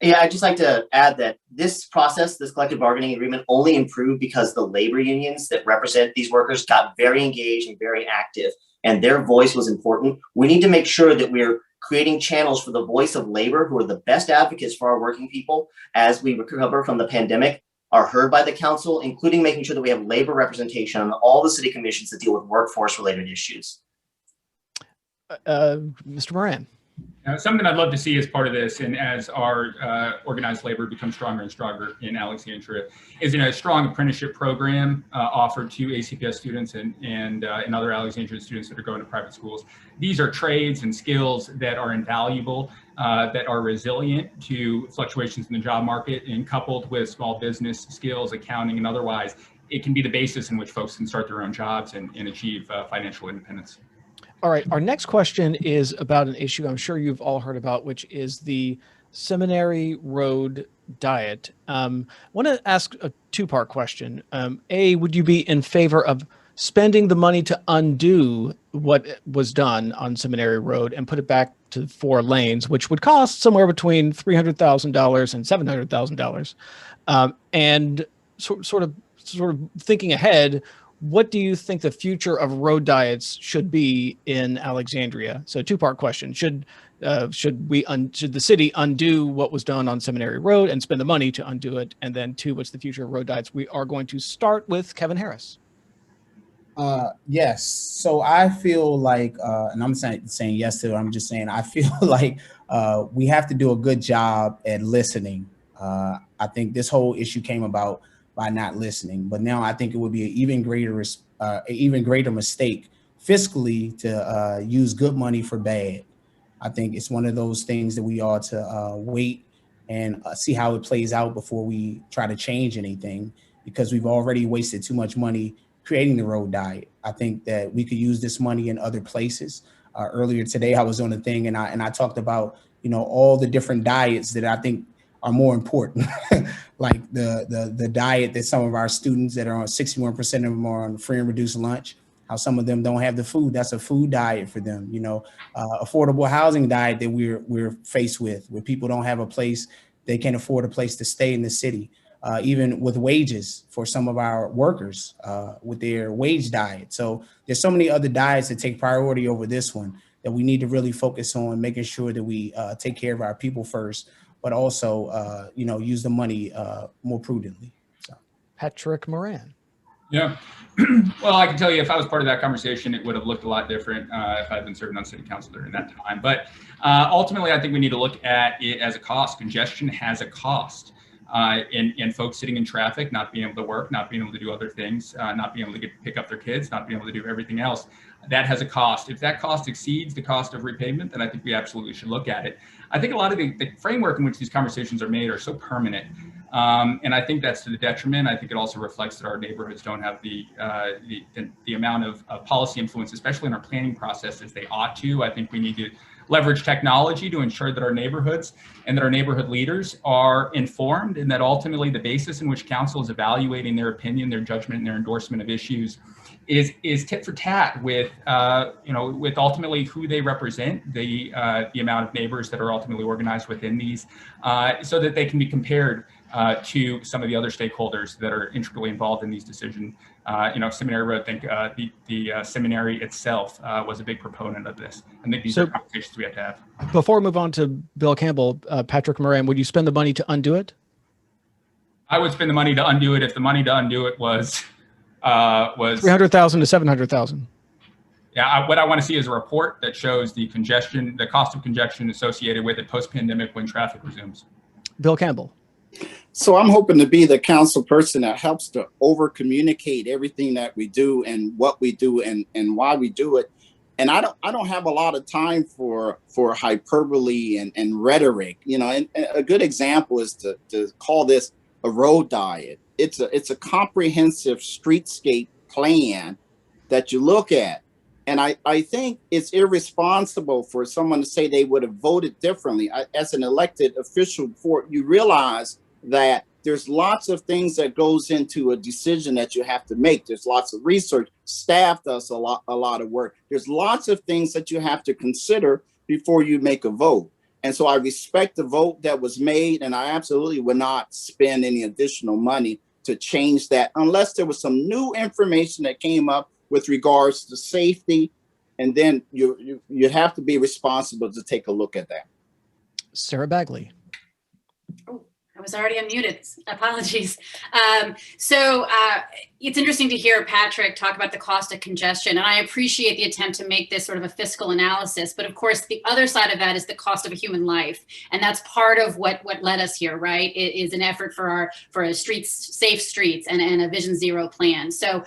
Yeah, I'd just like to add that this process, this collective bargaining agreement, only improved because the labor unions that represent these workers got very engaged and very active, and their voice was important. We need to make sure that we're creating channels for the voice of labor, who are the best advocates for our working people as we recover from the pandemic, are heard by the council, including making sure that we have labor representation on all the city commissions that deal with workforce-related issues. Mr. Moran. Something I'd love to see as part of this, and as our organized labor becomes stronger and stronger in Alexandria, is a strong apprenticeship program offered to ACPS students and other Alexandria students that are going to private schools. These are trades and skills that are invaluable, that are resilient to fluctuations in the job market, and coupled with small business skills, accounting, and otherwise, it can be the basis in which folks can start their own jobs and achieve financial independence. All right, our next question is about an issue I'm sure you've all heard about, which is the Seminary Road diet. I want to ask a two-part question. A, would you be in favor of spending the money to undo what was done on Seminary Road and put it back to 4 lanes, which would cost somewhere between $300,000 and $700,000? And sort of thinking ahead, what do you think the future of road diets should be in Alexandria? So, two-part question: should the city undo what was done on Seminary Road and spend the money to undo it? And then 2, what's the future of road diets? We are going to start with Kevin Harris. Yes. So I feel like, and I'm saying yes to it. I'm just saying I feel like we have to do a good job at listening. I think this whole issue came about by not listening, but now I think it would be an even greater mistake fiscally to use good money for bad. I think it's one of those things that we ought to wait and see how it plays out before we try to change anything, because we've already wasted too much money creating the road diet. I think that we could use this money in other places. Earlier today, I was on a thing and I talked about, all the different diets that I think are more important, like the diet that some of our students that are on, 61% of them are on free and reduced lunch, how some of them don't have the food. That's a food diet for them. Affordable housing diet that we're faced with, where people don't have a place, they can't afford a place to stay in the city. Even with wages for some of our workers, with their wage diet. So there's so many other diets that take priority over this one that we need to really focus on making sure that we take care of our people first, but also, use the money more prudently. So. Patrick Moran. Yeah. Well, I can tell you, if I was part of that conversation, it would have looked a lot different if I'd been serving on city council during that time. But ultimately, I think we need to look at it as a cost. Congestion has a cost. And folks sitting in traffic, not being able to work, not being able to do other things, not being able to pick up their kids, not being able to do everything else, that has a cost. If that cost exceeds the cost of repayment, then I think we absolutely should look at it. I think a lot of the framework in which these conversations are made are so permanent. And I think that's to the detriment. I think it also reflects that our neighborhoods don't have the amount of policy influence, especially in our planning process, as they ought to. I think we need to leverage technology to ensure that our neighborhoods and that our neighborhood leaders are informed, and that ultimately the basis in which council is evaluating their opinion, their judgment, and their endorsement of issues is tit for tat with with ultimately who they represent, the amount of neighbors that are ultimately organized within these, so that they can be compared to some of the other stakeholders that are intricately involved in these decisions. Seminary Road, I think the seminary itself was a big proponent of this. I think these are conversations we have to have. Before we move on to Bill Campbell, Patrick Moran, would you spend the money to undo it? I would spend the money to undo it if the money to undo it was $300,000 to $700,000. Yeah, what I want to see is a report that shows the cost of congestion associated with it post-pandemic when traffic resumes. Bill Campbell. So I'm hoping to be the council person that helps to over communicate everything that we do and what we do and why we do it. And I don't have a lot of time for hyperbole and rhetoric, and a good example is to call this a road diet. It's a comprehensive streetscape plan that you look at. And I think it's irresponsible for someone to say they would have voted differently. As an elected official, you realize that there's lots of things that goes into a decision that you have to make. There's lots of research. Staff does a lot of work. There's lots of things that you have to consider before you make a vote. And so I respect the vote that was made, and I absolutely would not spend any additional money to change that unless there was some new information that came up with regards to safety. And then you have to be responsible to take a look at that. Sarah Bagley. Oh, I was already unmuted. Apologies. It's interesting to hear Patrick talk about the cost of congestion, and I appreciate the attempt to make this sort of a fiscal analysis. But of course, the other side of that is the cost of a human life, and that's part of what led us here, right? It is an effort for safe streets and a Vision Zero plan. So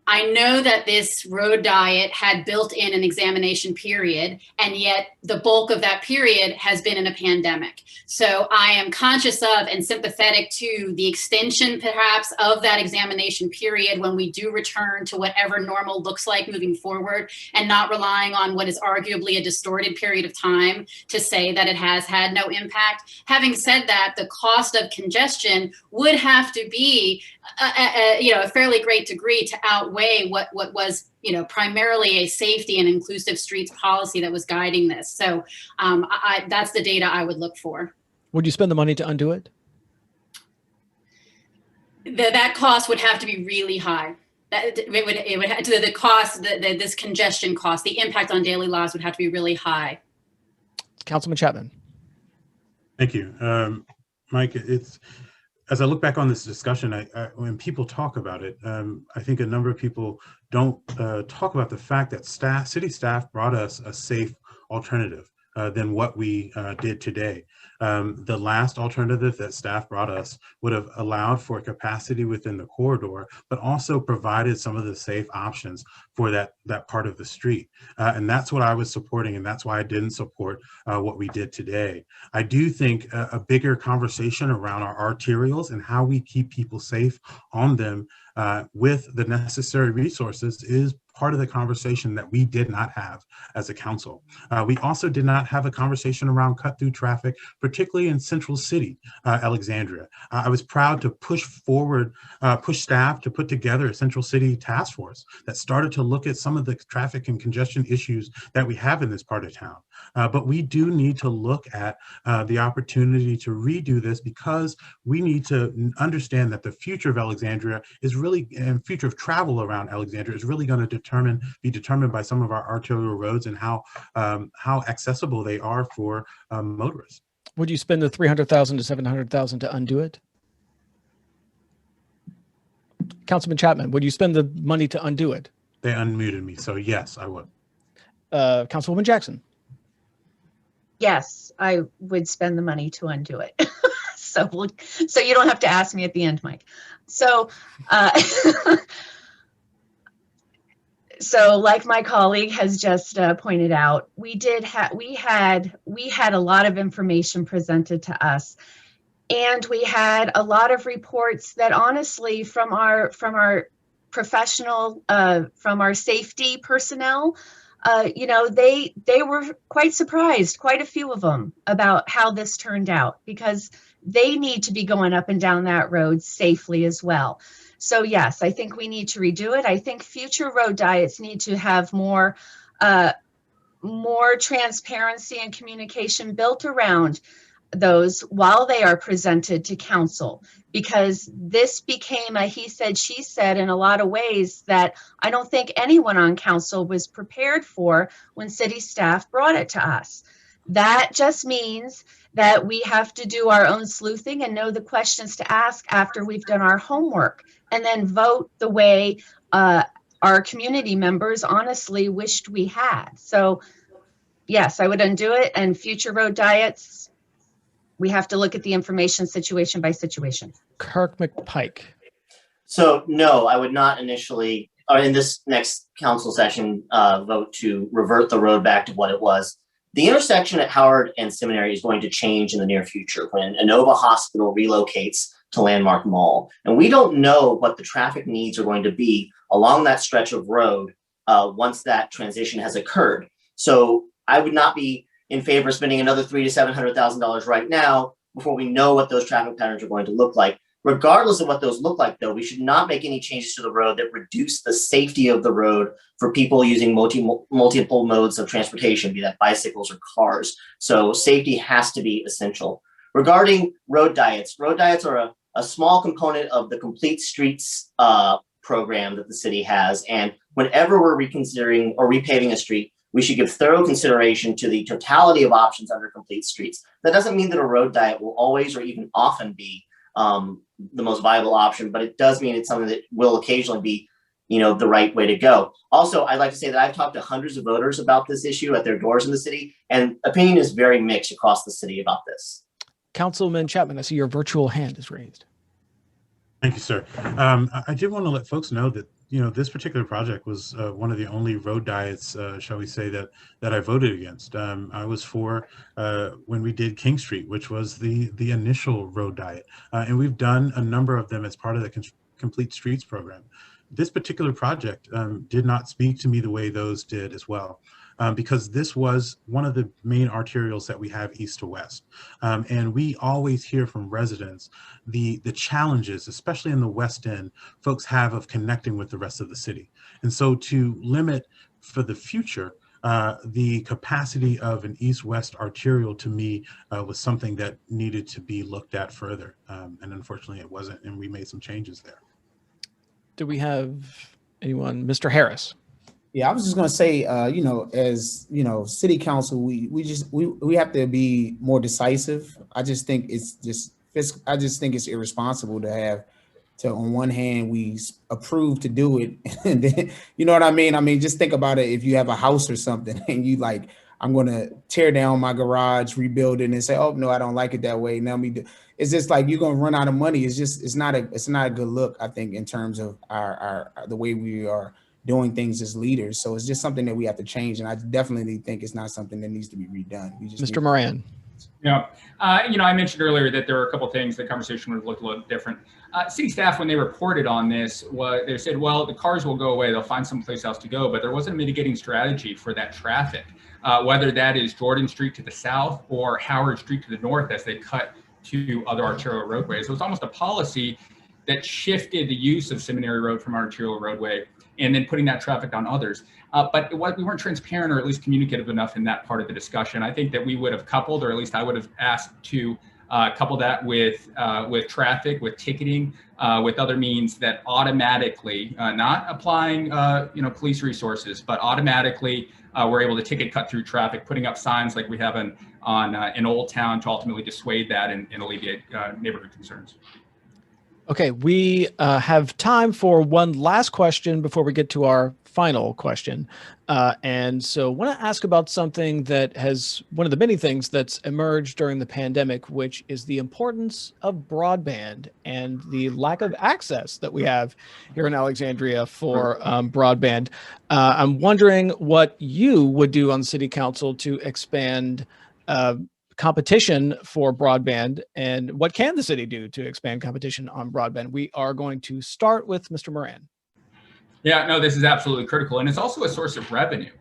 I know that this road diet had built in an examination period, and yet the bulk of that period has been in a pandemic. So I am conscious of and sympathetic to the extension perhaps of that examination period when we do return to whatever normal looks like moving forward, and not relying on what is arguably a distorted period of time to say that it has had no impact. Having said that, the cost of congestion would have to be a fairly great degree to outweigh what was primarily a safety and inclusive streets policy that was guiding this. So that's the data I would look for. Would you spend the money to undo it? That cost would have to be really high. The cost, this congestion cost, the impact on daily lives would have to be really high. Councilman Chapman. Thank you, Mike. As I look back on this discussion, when people talk about it, I think a number of people don't talk about the fact that city staff brought us a safe alternative than what we did today. The last alternative that staff brought us would have allowed for capacity within the corridor, but also provided some of the safe options for that part of the street. And that's what I was supporting, and that's why I didn't support what we did today. I do think a bigger conversation around our arterials and how we keep people safe on them with the necessary resources is part of the conversation that we did not have as a council. We also did not have a conversation around cut through traffic, particularly in Central City, Alexandria. I was proud to push staff to put together a Central City task force that started to look at some of the traffic and congestion issues that we have in this part of town. But we do need to look at the opportunity to redo this, because we need to understand that the future of Alexandria is really, and future of travel around Alexandria is really going to be determined by some of our arterial roads and how accessible they are for motorists. Would you spend the $300,000 to $700,000 to undo it? Councilman Chapman, would you spend the money to undo it? They unmuted me, so yes, I would. Councilwoman Jackson. Yes, I would spend the money to undo it. So you don't have to ask me at the end, Mike. So, so like my colleague has just pointed out, we had a lot of information presented to us, and we had a lot of reports that honestly from our professional, from our safety personnel, they were quite surprised, quite a few of them, about how this turned out, because they need to be going up and down that road safely as well. So yes, I think we need to redo it. I think future road diets need to have more transparency and communication built around those while they are presented to council, because this became a he said, she said in a lot of ways that I don't think anyone on council was prepared for when city staff brought it to us. That just means that we have to do our own sleuthing and know the questions to ask after we've done our homework, and then vote the way our community members honestly wished we had. So yes, I would undo it. And future road diets, we have to look at the information situation by situation. Kirk McPike. So no, I would not initially, or in this next council session, vote to revert the road back to what it was. The intersection at Howard and Seminary is going to change in the near future when Inova Hospital relocates to Landmark Mall. And we don't know what the traffic needs are going to be along that stretch of road once that transition has occurred. So I would not be in favor of spending another $300,000 to $700,000 right now before we know what those traffic patterns are going to look like. Regardless of what those look like, though, we should not make any changes to the road that reduce the safety of the road for people using multiple modes of transportation, be that bicycles or cars. So safety has to be essential. Regarding road diets are a small component of the Complete Streets program that the city has. And whenever we're reconsidering or repaving a street, we should give thorough consideration to the totality of options under Complete Streets. That doesn't mean that a road diet will always or even often be the most viable option, but it does mean it's something that will occasionally be, the right way to go. Also, I'd like to say that I've talked to hundreds of voters about this issue at their doors in the city, and opinion is very mixed across the city about this. Councilman Chapman, I see your virtual hand is raised. Thank you, sir. I did want to let folks know that this particular project was one of the only road diets, shall we say, that I voted against. I was for when we did King Street, which was the initial road diet, and we've done a number of them as part of the Complete Streets program. This particular project did not speak to me the way those did as well. Because this was one of the main arterials that we have east to west. And we always hear from residents the challenges, especially in the West End, folks have of connecting with the rest of the city. And so to limit for the future, the capacity of an east-west arterial to me was something that needed to be looked at further. And unfortunately it wasn't, and we made some changes there. Do we have anyone? Mr. Harris? Yeah, I was just going to say, as city council, we have to be more decisive. I just think it's irresponsible to on one hand, we approve to do it, and then, you know what I mean? I mean, just think about it. If you have a house or something and you like, I'm going to tear down my garage, rebuild it, and say, oh no, I don't like it that way. Now it's just like you're going to run out of money. It's not a good look, I think, in terms of the way we are doing things as leaders. So it's just something that we have to change. And I definitely think it's not something that needs to be redone. Mr. Moran. Yeah, I mentioned earlier that there were a couple of things the conversation would look a little different. City staff, when they reported on this, they said, well, the cars will go away. They'll find someplace else to go. But there wasn't a mitigating strategy for that traffic, whether that is Jordan Street to the south or Howard Street to the north as they cut to other arterial roadways. So it's almost a policy that shifted the use of Seminary Road from arterial roadway and then putting that traffic on others. But we weren't transparent or at least communicative enough in that part of the discussion. I think that we would have coupled, or at least I would have asked to couple that with traffic, with ticketing, with other means that automatically, not applying police resources, but automatically we're able to ticket cut through traffic, putting up signs like we have in Old Town to ultimately dissuade that and alleviate neighborhood concerns. Okay, we have time for one last question before we get to our final question. And so I want to ask about something that one of the many things that's emerged during the pandemic, which is the importance of broadband and the lack of access that we have here in Alexandria for broadband. I'm wondering what you would do on city council to expand competition for broadband, and what can the city do to expand competition on broadband? We are going to start with Mr. Moran. Yeah, no, this is absolutely critical. And it's also a source of revenue.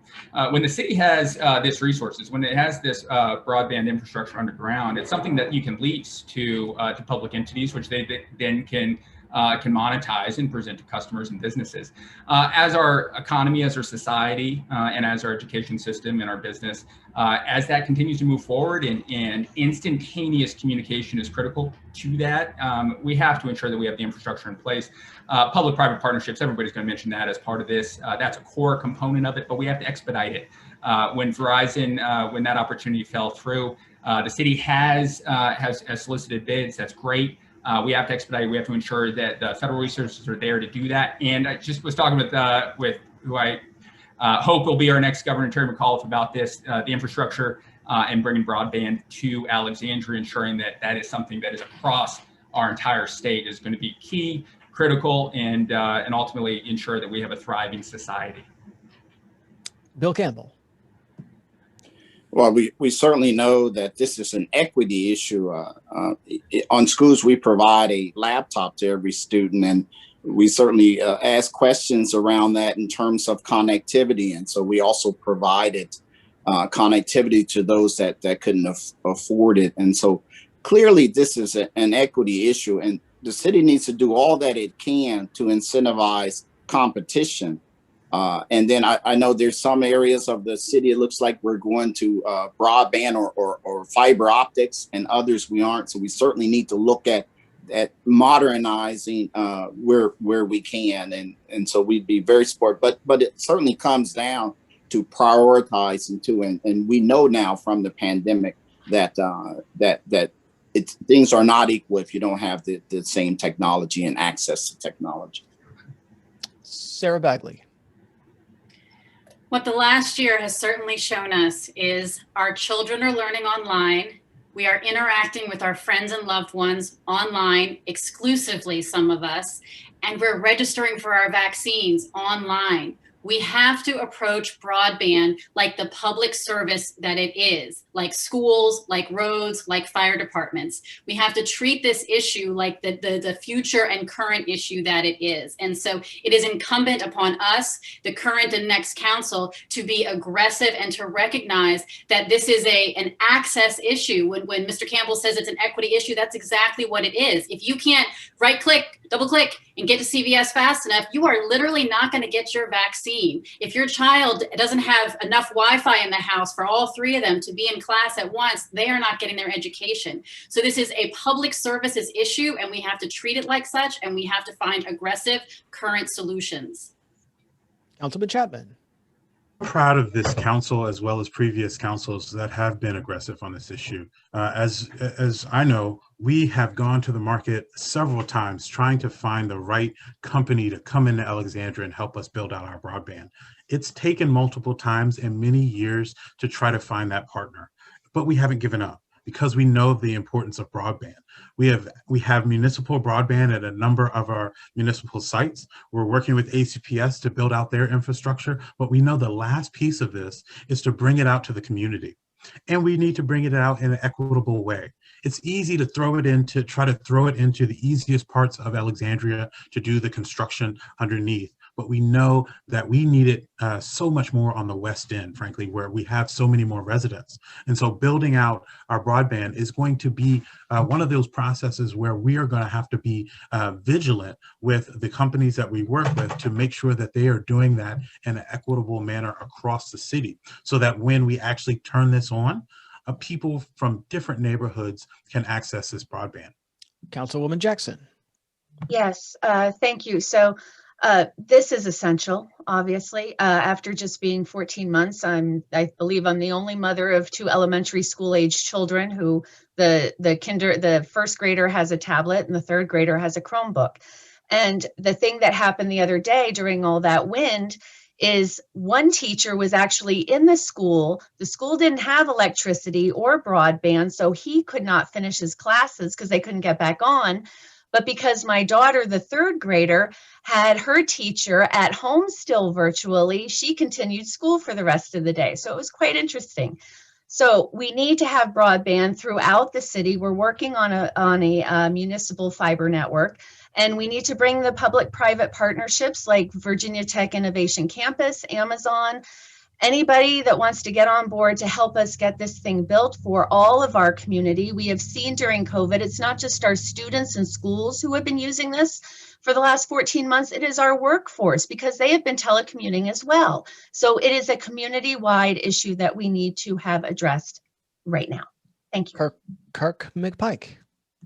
When the city has this resources, when it has this broadband infrastructure underground, it's something that you can lease to public entities, which they then can monetize and present to customers and businesses. As our economy, as our society, and as our education system and our business, as that continues to move forward and instantaneous communication is critical to that, we have to ensure that we have the infrastructure in place. Public-private partnerships, everybody's going to mention that as part of this. That's a core component of it, but we have to expedite it. When Verizon, when that opportunity fell through, the city has solicited bids. That's great. We have to expedite. We have to ensure that the federal resources are there to do that. And I just was talking with who I hope will be our next governor, Terry McAuliffe, about this, the infrastructure and bringing broadband to Alexandria, ensuring that that is something that is across our entire state is going to be key, critical, and ultimately ensure that we have a thriving society. Bill Campbell. Well, we certainly know that this is an equity issue. On schools, we provide a laptop to every student, and we certainly asked questions around that in terms of connectivity. And so we also provided connectivity to those that couldn't afford it. And so clearly this is an equity issue, and the city needs to do all that it can to incentivize competition. And then I know there's some areas of the city, it looks like we're going to broadband or fiber optics, and others we aren't. So we certainly need to look at modernizing where we can. And so we'd be very supportive, but it certainly comes down to prioritizing too. And we know now from the pandemic that things are not equal if you don't have the same technology and access to technology. Sarah Bagley. What the last year has certainly shown us is our children are learning online. We are interacting with our friends and loved ones online exclusively, some of us, and we're registering for our vaccines online. We have to approach broadband like the public service that it is, like schools, like roads, like fire departments. We have to treat this issue like the future and current issue that it is. And so it is incumbent upon us, the current and next council, to be aggressive and to recognize that this is an access issue. When Mr. Campbell says it's an equity issue, that's exactly what it is. If you can't right click, double click, and get to CVS fast enough, you are literally not going to get your vaccine. If your child doesn't have enough Wi-Fi in the house for all three of them to be in class at once, they are not getting their education. So this is a public services issue, and we have to treat it like such, and we have to find aggressive current solutions. Councilman Chapman. I'm proud of this council as well as previous councils that have been aggressive on this issue. As I know, we have gone to the market several times trying to find the right company to come into Alexandria and help us build out our broadband. It's taken multiple times and many years to try to find that partner, but we haven't given up because we know the importance of broadband. We have municipal broadband at a number of our municipal sites. We're working with ACPS to build out their infrastructure, but we know the last piece of this is to bring it out to the community. And we need to bring it out in an equitable way. It's easy to try to throw it into the easiest parts of Alexandria to do the construction underneath. But we know that we need it so much more on the West End, frankly, where we have so many more residents. And so building out our broadband is going to be one of those processes where we are going to have to be vigilant with the companies that we work with to make sure that they are doing that in an equitable manner across the city, so that when we actually turn this on, people from different neighborhoods can access this broadband. Councilwoman Jackson. Yes, thank you. So this is essential, obviously. After just being 14 months, I believe I'm the only mother of 2 elementary school age children who the first grader has a tablet and the third grader has a Chromebook. And the thing that happened the other day during all that wind is one teacher was actually in the school. The school didn't have electricity or broadband, so he could not finish his classes because they couldn't get back on. But because my daughter, the third grader, had her teacher at home still virtually, she continued school for the rest of the day. So it was quite interesting. So we need to have broadband throughout the city. We're working on a municipal fiber network, and we need to bring the public-private partnerships like Virginia Tech Innovation Campus, Amazon, anybody that wants to get on board to help us get this thing built for all of our community. We have seen during COVID, it's not just our students and schools who have been using this for the last 14 months, it is our workforce because they have been telecommuting as well. So it is a community-wide issue that we need to have addressed right now. Thank you. Kirk McPike.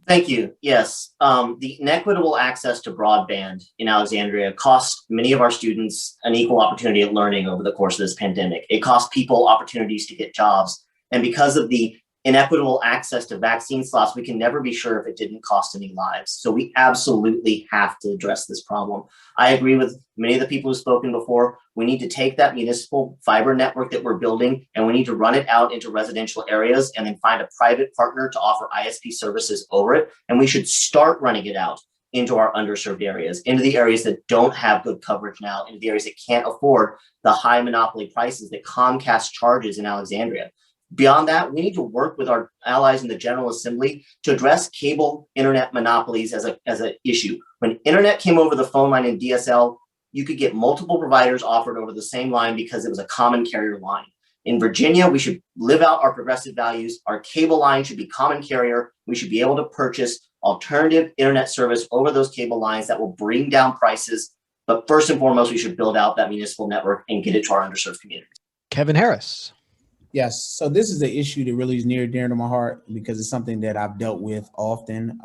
Thank you. Yes, the inequitable access to broadband in Alexandria cost many of our students an equal opportunity at learning over the course of this pandemic. It cost people opportunities to get jobs. And because of the inequitable access to vaccine slots, we can never be sure if it didn't cost any lives. So we absolutely have to address this problem. I agree with many of the people who've spoken before. We need to take that municipal fiber network that we're building and we need to run it out into residential areas and then find a private partner to offer ISP services over it. And we should start running it out into our underserved areas, into the areas that don't have good coverage now, into the areas that can't afford the high monopoly prices that Comcast charges in Alexandria. Beyond that, we need to work with our allies in the General Assembly to address cable internet monopolies as an issue. When internet came over the phone line in DSL, you could get multiple providers offered over the same line because it was a common carrier line. In Virginia, we should live out our progressive values. Our cable line should be common carrier. We should be able to purchase alternative internet service over those cable lines that will bring down prices. But first and foremost, we should build out that municipal network and get it to our underserved communities. Kevin Harris. Yes, so this is an issue that really is near and dear to my heart because it's something that I've dealt with often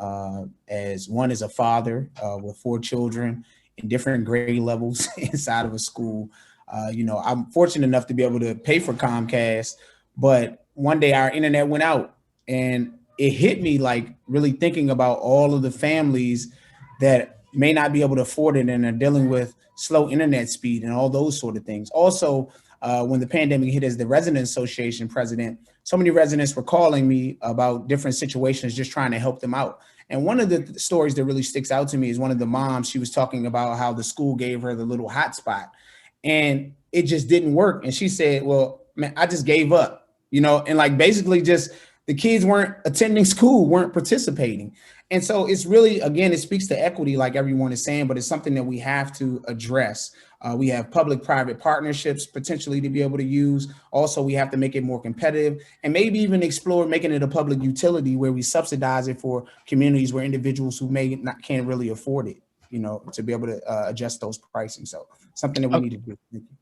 as a father with 4 children in different grade levels inside of a school. I'm fortunate enough to be able to pay for Comcast, but one day our internet went out and it hit me like really thinking about all of the families that may not be able to afford it and are dealing with slow internet speed and all those sort of things. Also, when the pandemic hit as the resident association president, so many residents were calling me about different situations, just trying to help them out. And one of the stories that really sticks out to me is one of the moms, she was talking about how the school gave her the little hotspot and it just didn't work. And she said, well, man, I just gave up, and like basically just the kids weren't attending school, weren't participating. And so it's really, again, it speaks to equity, like everyone is saying, but it's something that we have to address. We have public-private partnerships potentially to be able to use. Also, we have to make it more competitive and maybe even explore making it a public utility where we subsidize it for communities where individuals who can't really afford it, to be able to adjust those pricing. So something that we need to do. Thank you.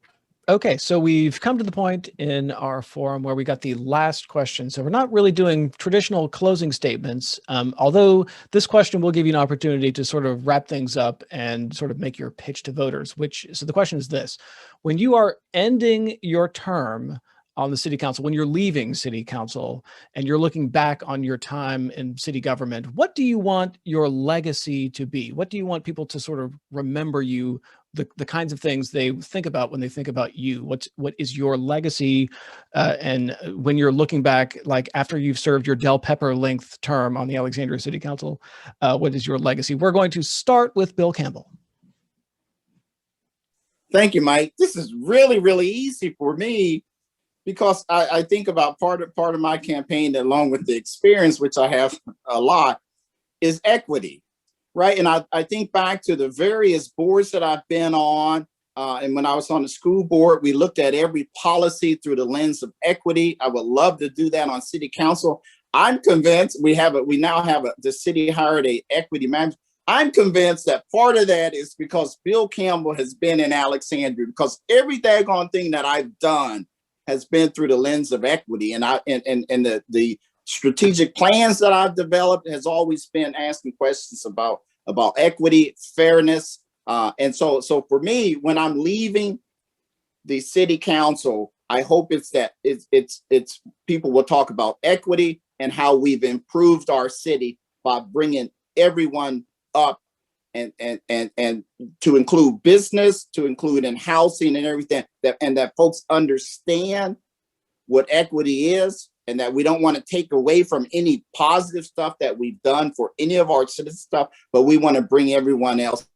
Okay, so we've come to the point in our forum where we got the last question. So we're not really doing traditional closing statements, although this question will give you an opportunity to sort of wrap things up and sort of make your pitch to voters, so the question is this: when you are ending your term on the city council, when you're leaving city council and you're looking back on your time in city government, what do you want your legacy to be? What do you want people to sort of remember you, the kinds of things they think about when they think about you? What is your legacy? And when you're looking back, like after you've served your Del Pepper length term on the Alexandria City Council, what is your legacy? We're going to start with Bill Campbell. Thank you, Mike. This is really, really easy for me because I think about part of my campaign, along with the experience, which I have a lot, is equity. Right. And I think back to the various boards that I've been on. And when I was on the school board, we looked at every policy through the lens of equity. I would love to do that on city council. I'm convinced we now have the city hired a equity manager. I'm convinced that part of that is because Bill Campbell has been in Alexandria, because every daggone thing that I've done has been through the lens of equity. And the strategic plans that I've developed has always been asking questions about equity, fairness. And so for me, when I'm leaving the city council, I hope it's people will talk about equity and how we've improved our city by bringing everyone up and to include business, to include in housing and everything, that folks understand what equity is, and that we don't want to take away from any positive stuff that we've done for any of our citizen stuff, but we want to bring everyone else.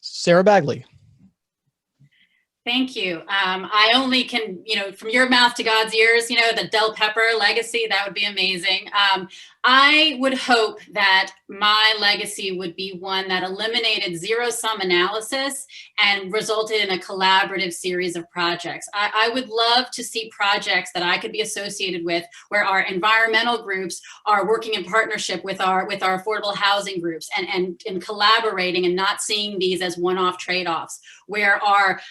Sarah Bagley. Thank you. I only can, from your mouth to God's ears, the Del Pepper legacy, that would be amazing. I would hope that my legacy would be one that eliminated zero-sum analysis and resulted in a collaborative series of projects. I would love to see projects that I could be associated with where our environmental groups are working in partnership with our affordable housing groups and collaborating and not seeing these as one-off trade-offs, where our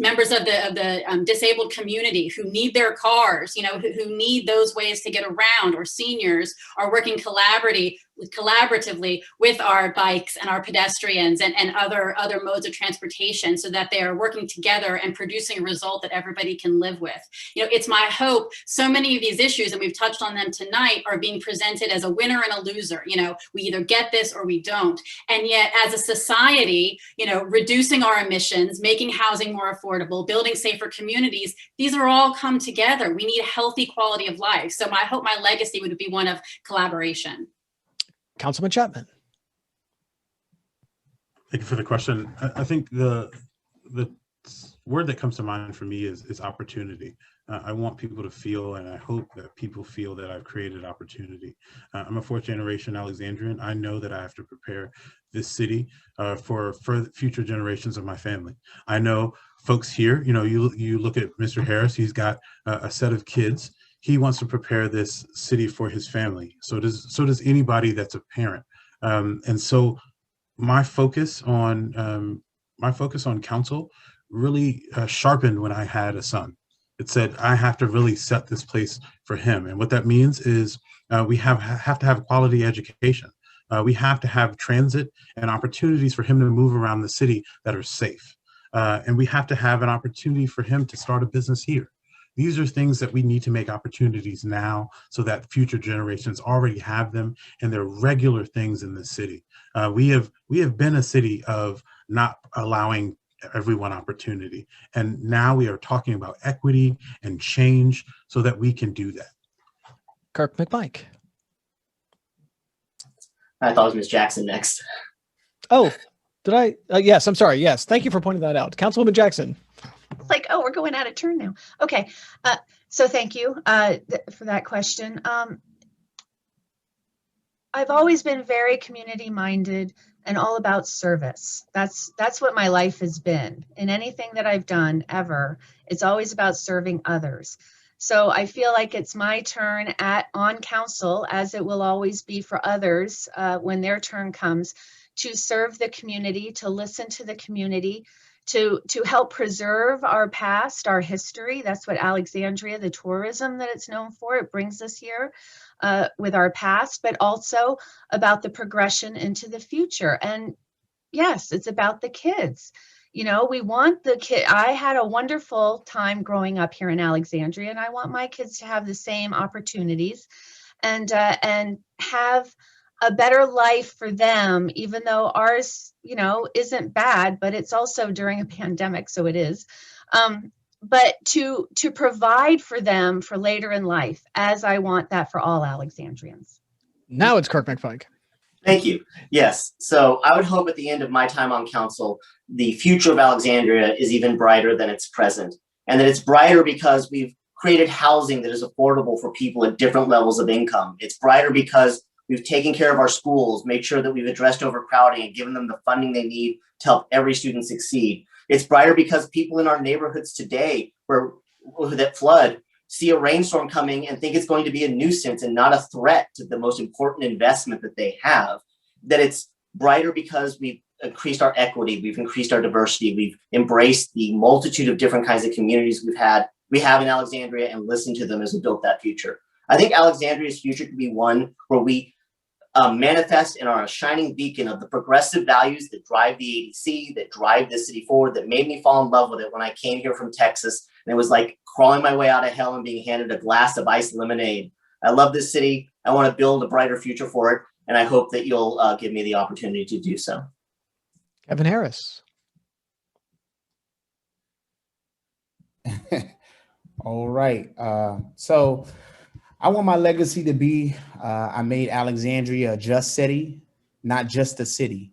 members of the disabled community who need their cars, who need those ways to get around, or seniors are working collaboratively with our bikes and our pedestrians and other modes of transportation, so that they are working together and producing a result that everybody can live with. It's my hope so many of these issues, and we've touched on them tonight, are being presented as a winner and a loser. We either get this or we don't. And yet as a society, reducing our emissions, making housing more affordable, building safer communities, these are all come together. We need a healthy quality of life. So I hope my legacy would be one of collaboration. Councilman Chapman. Thank you for the question. I think the word that comes to mind for me is opportunity. I want people to feel, and I hope that people feel that I've created opportunity. I'm a fourth generation Alexandrian. I know that I have to prepare this city for future generations of my family. I know folks here, you look at Mr. Harris, he's got a set of kids. He wants to prepare this city for his family. So does anybody that's a parent. And so my focus on council really sharpened when I had a son. It said, I have to really set this place for him. And what that means is we have to have quality education. We have to have transit and opportunities for him to move around the city that are safe. And we have to have an opportunity for him to start a business here. These are things that we need to make opportunities now so that future generations already have them, and they're regular things in the city. We have been a city of not allowing everyone opportunity. And now we are talking about equity and change so that we can do that. Kirk McPike. I thought it was Ms. Jackson next. Oh, did I? Yes, I'm sorry. Yes. Thank you for pointing that out. Councilwoman Jackson. It's like, oh, we're going out of turn now. Okay. So thank you for that question. I've always been very community minded and all about service. That's what my life has been. In anything that I've done ever, it's always about serving others. So I feel like it's my turn on council, as it will always be for others when their turn comes, to serve the community, to listen to the community, to help preserve our past, our history. That's what Alexandria, the tourism that it's known for, it brings us here with our past, but also about the progression into the future. And yes, it's about the kids. We want the kid. I had a wonderful time growing up here in Alexandria, and I want my kids to have the same opportunities and have a better life for them, even though ours, isn't bad, but it's also during a pandemic, so it is. But to provide for them for later in life, as I want that for all Alexandrians. Now it's Kirk McPike. Thank you. Yes. So I would hope at the end of my time on council, the future of Alexandria is even brighter than its present. And that it's brighter because we've created housing that is affordable for people at different levels of income. It's brighter because we've taken care of our schools, made sure that we've addressed overcrowding and given them the funding they need to help every student succeed. It's brighter because people in our neighborhoods today that flood see a rainstorm coming and think it's going to be a nuisance and not a threat to the most important investment that they have. That it's brighter because we've increased our equity, we've increased our diversity, we've embraced the multitude of different kinds of communities we have in Alexandria and listened to them as we built that future. I think Alexandria's future could be one where we manifest and are a shining beacon of the progressive values that drive the ADC, that drive the city forward, that made me fall in love with it when I came here from Texas. And it was like crawling my way out of hell and being handed a glass of iced lemonade. I love this city. I want to build a brighter future for it. And I hope that you'll give me the opportunity to do so. Kevin Harris. All right. So I want my legacy to be, I made Alexandria a just city, not just a city.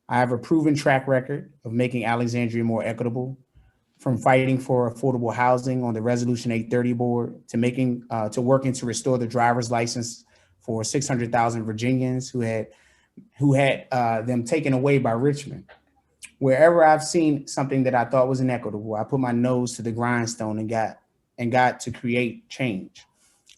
I have a proven track record of making Alexandria more equitable, from fighting for affordable housing on the Resolution 830 board to working to restore the driver's license for 600,000 Virginians who had them taken away by Richmond. Wherever I've seen something that I thought was inequitable, I put my nose to the grindstone and got to create change.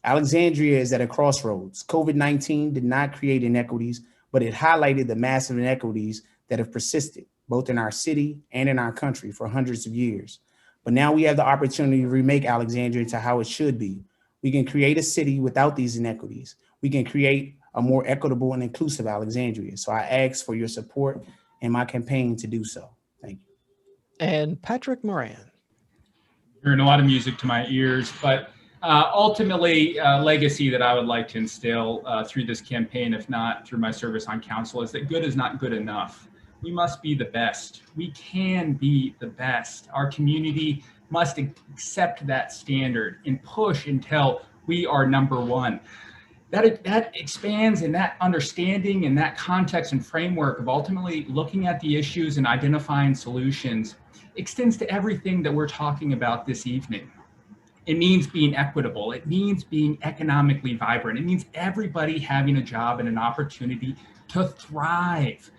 Alexandria is at a crossroads. COVID-19 did not create inequities, but it highlighted the massive inequities that have persisted, both in our city and in our country for hundreds of years. But now we have the opportunity to remake Alexandria to how it should be. We can create a city without these inequities. We can create a more equitable and inclusive Alexandria. So I ask for your support in my campaign to do so. Thank you. And Patrick Moran. Hearing a lot of music to my ears, but ultimately, a legacy that I would like to instill through this campaign, if not through my service on council, is that good is not good enough. We must be the best. We can be the best. Our community must accept that standard and push until we are number one. That expands in that understanding and that context and framework of ultimately looking at the issues and identifying solutions. extends to everything that we're talking about this evening. It means being equitable. It means being economically vibrant. It means everybody having a job and an opportunity to thrive,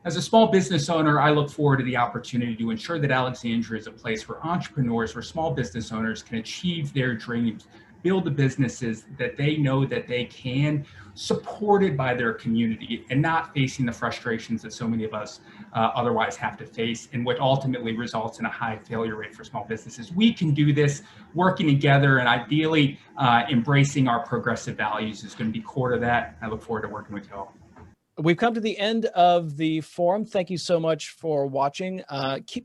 As a small business owner, I look forward to the opportunity to ensure that Alexandria is a place where entrepreneurs, where small business owners can achieve their dreams, build the businesses that they know that they can, supported by their community, and not facing the frustrations that so many of us otherwise have to face, and what ultimately results in a high failure rate for small businesses. We can do this working together, and ideally embracing our progressive values is going to be core to that. I look forward to working with you all. We've come to the end of the forum. Thank you so much for watching.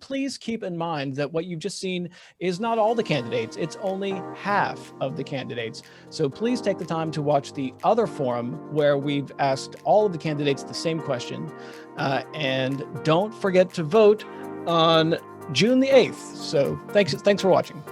Please keep in mind that what you've just seen is not all the candidates. It's only half of the candidates. So please take the time to watch the other forum where we've asked all of the candidates the same question. And don't forget to vote on June the 8th. So thanks for watching.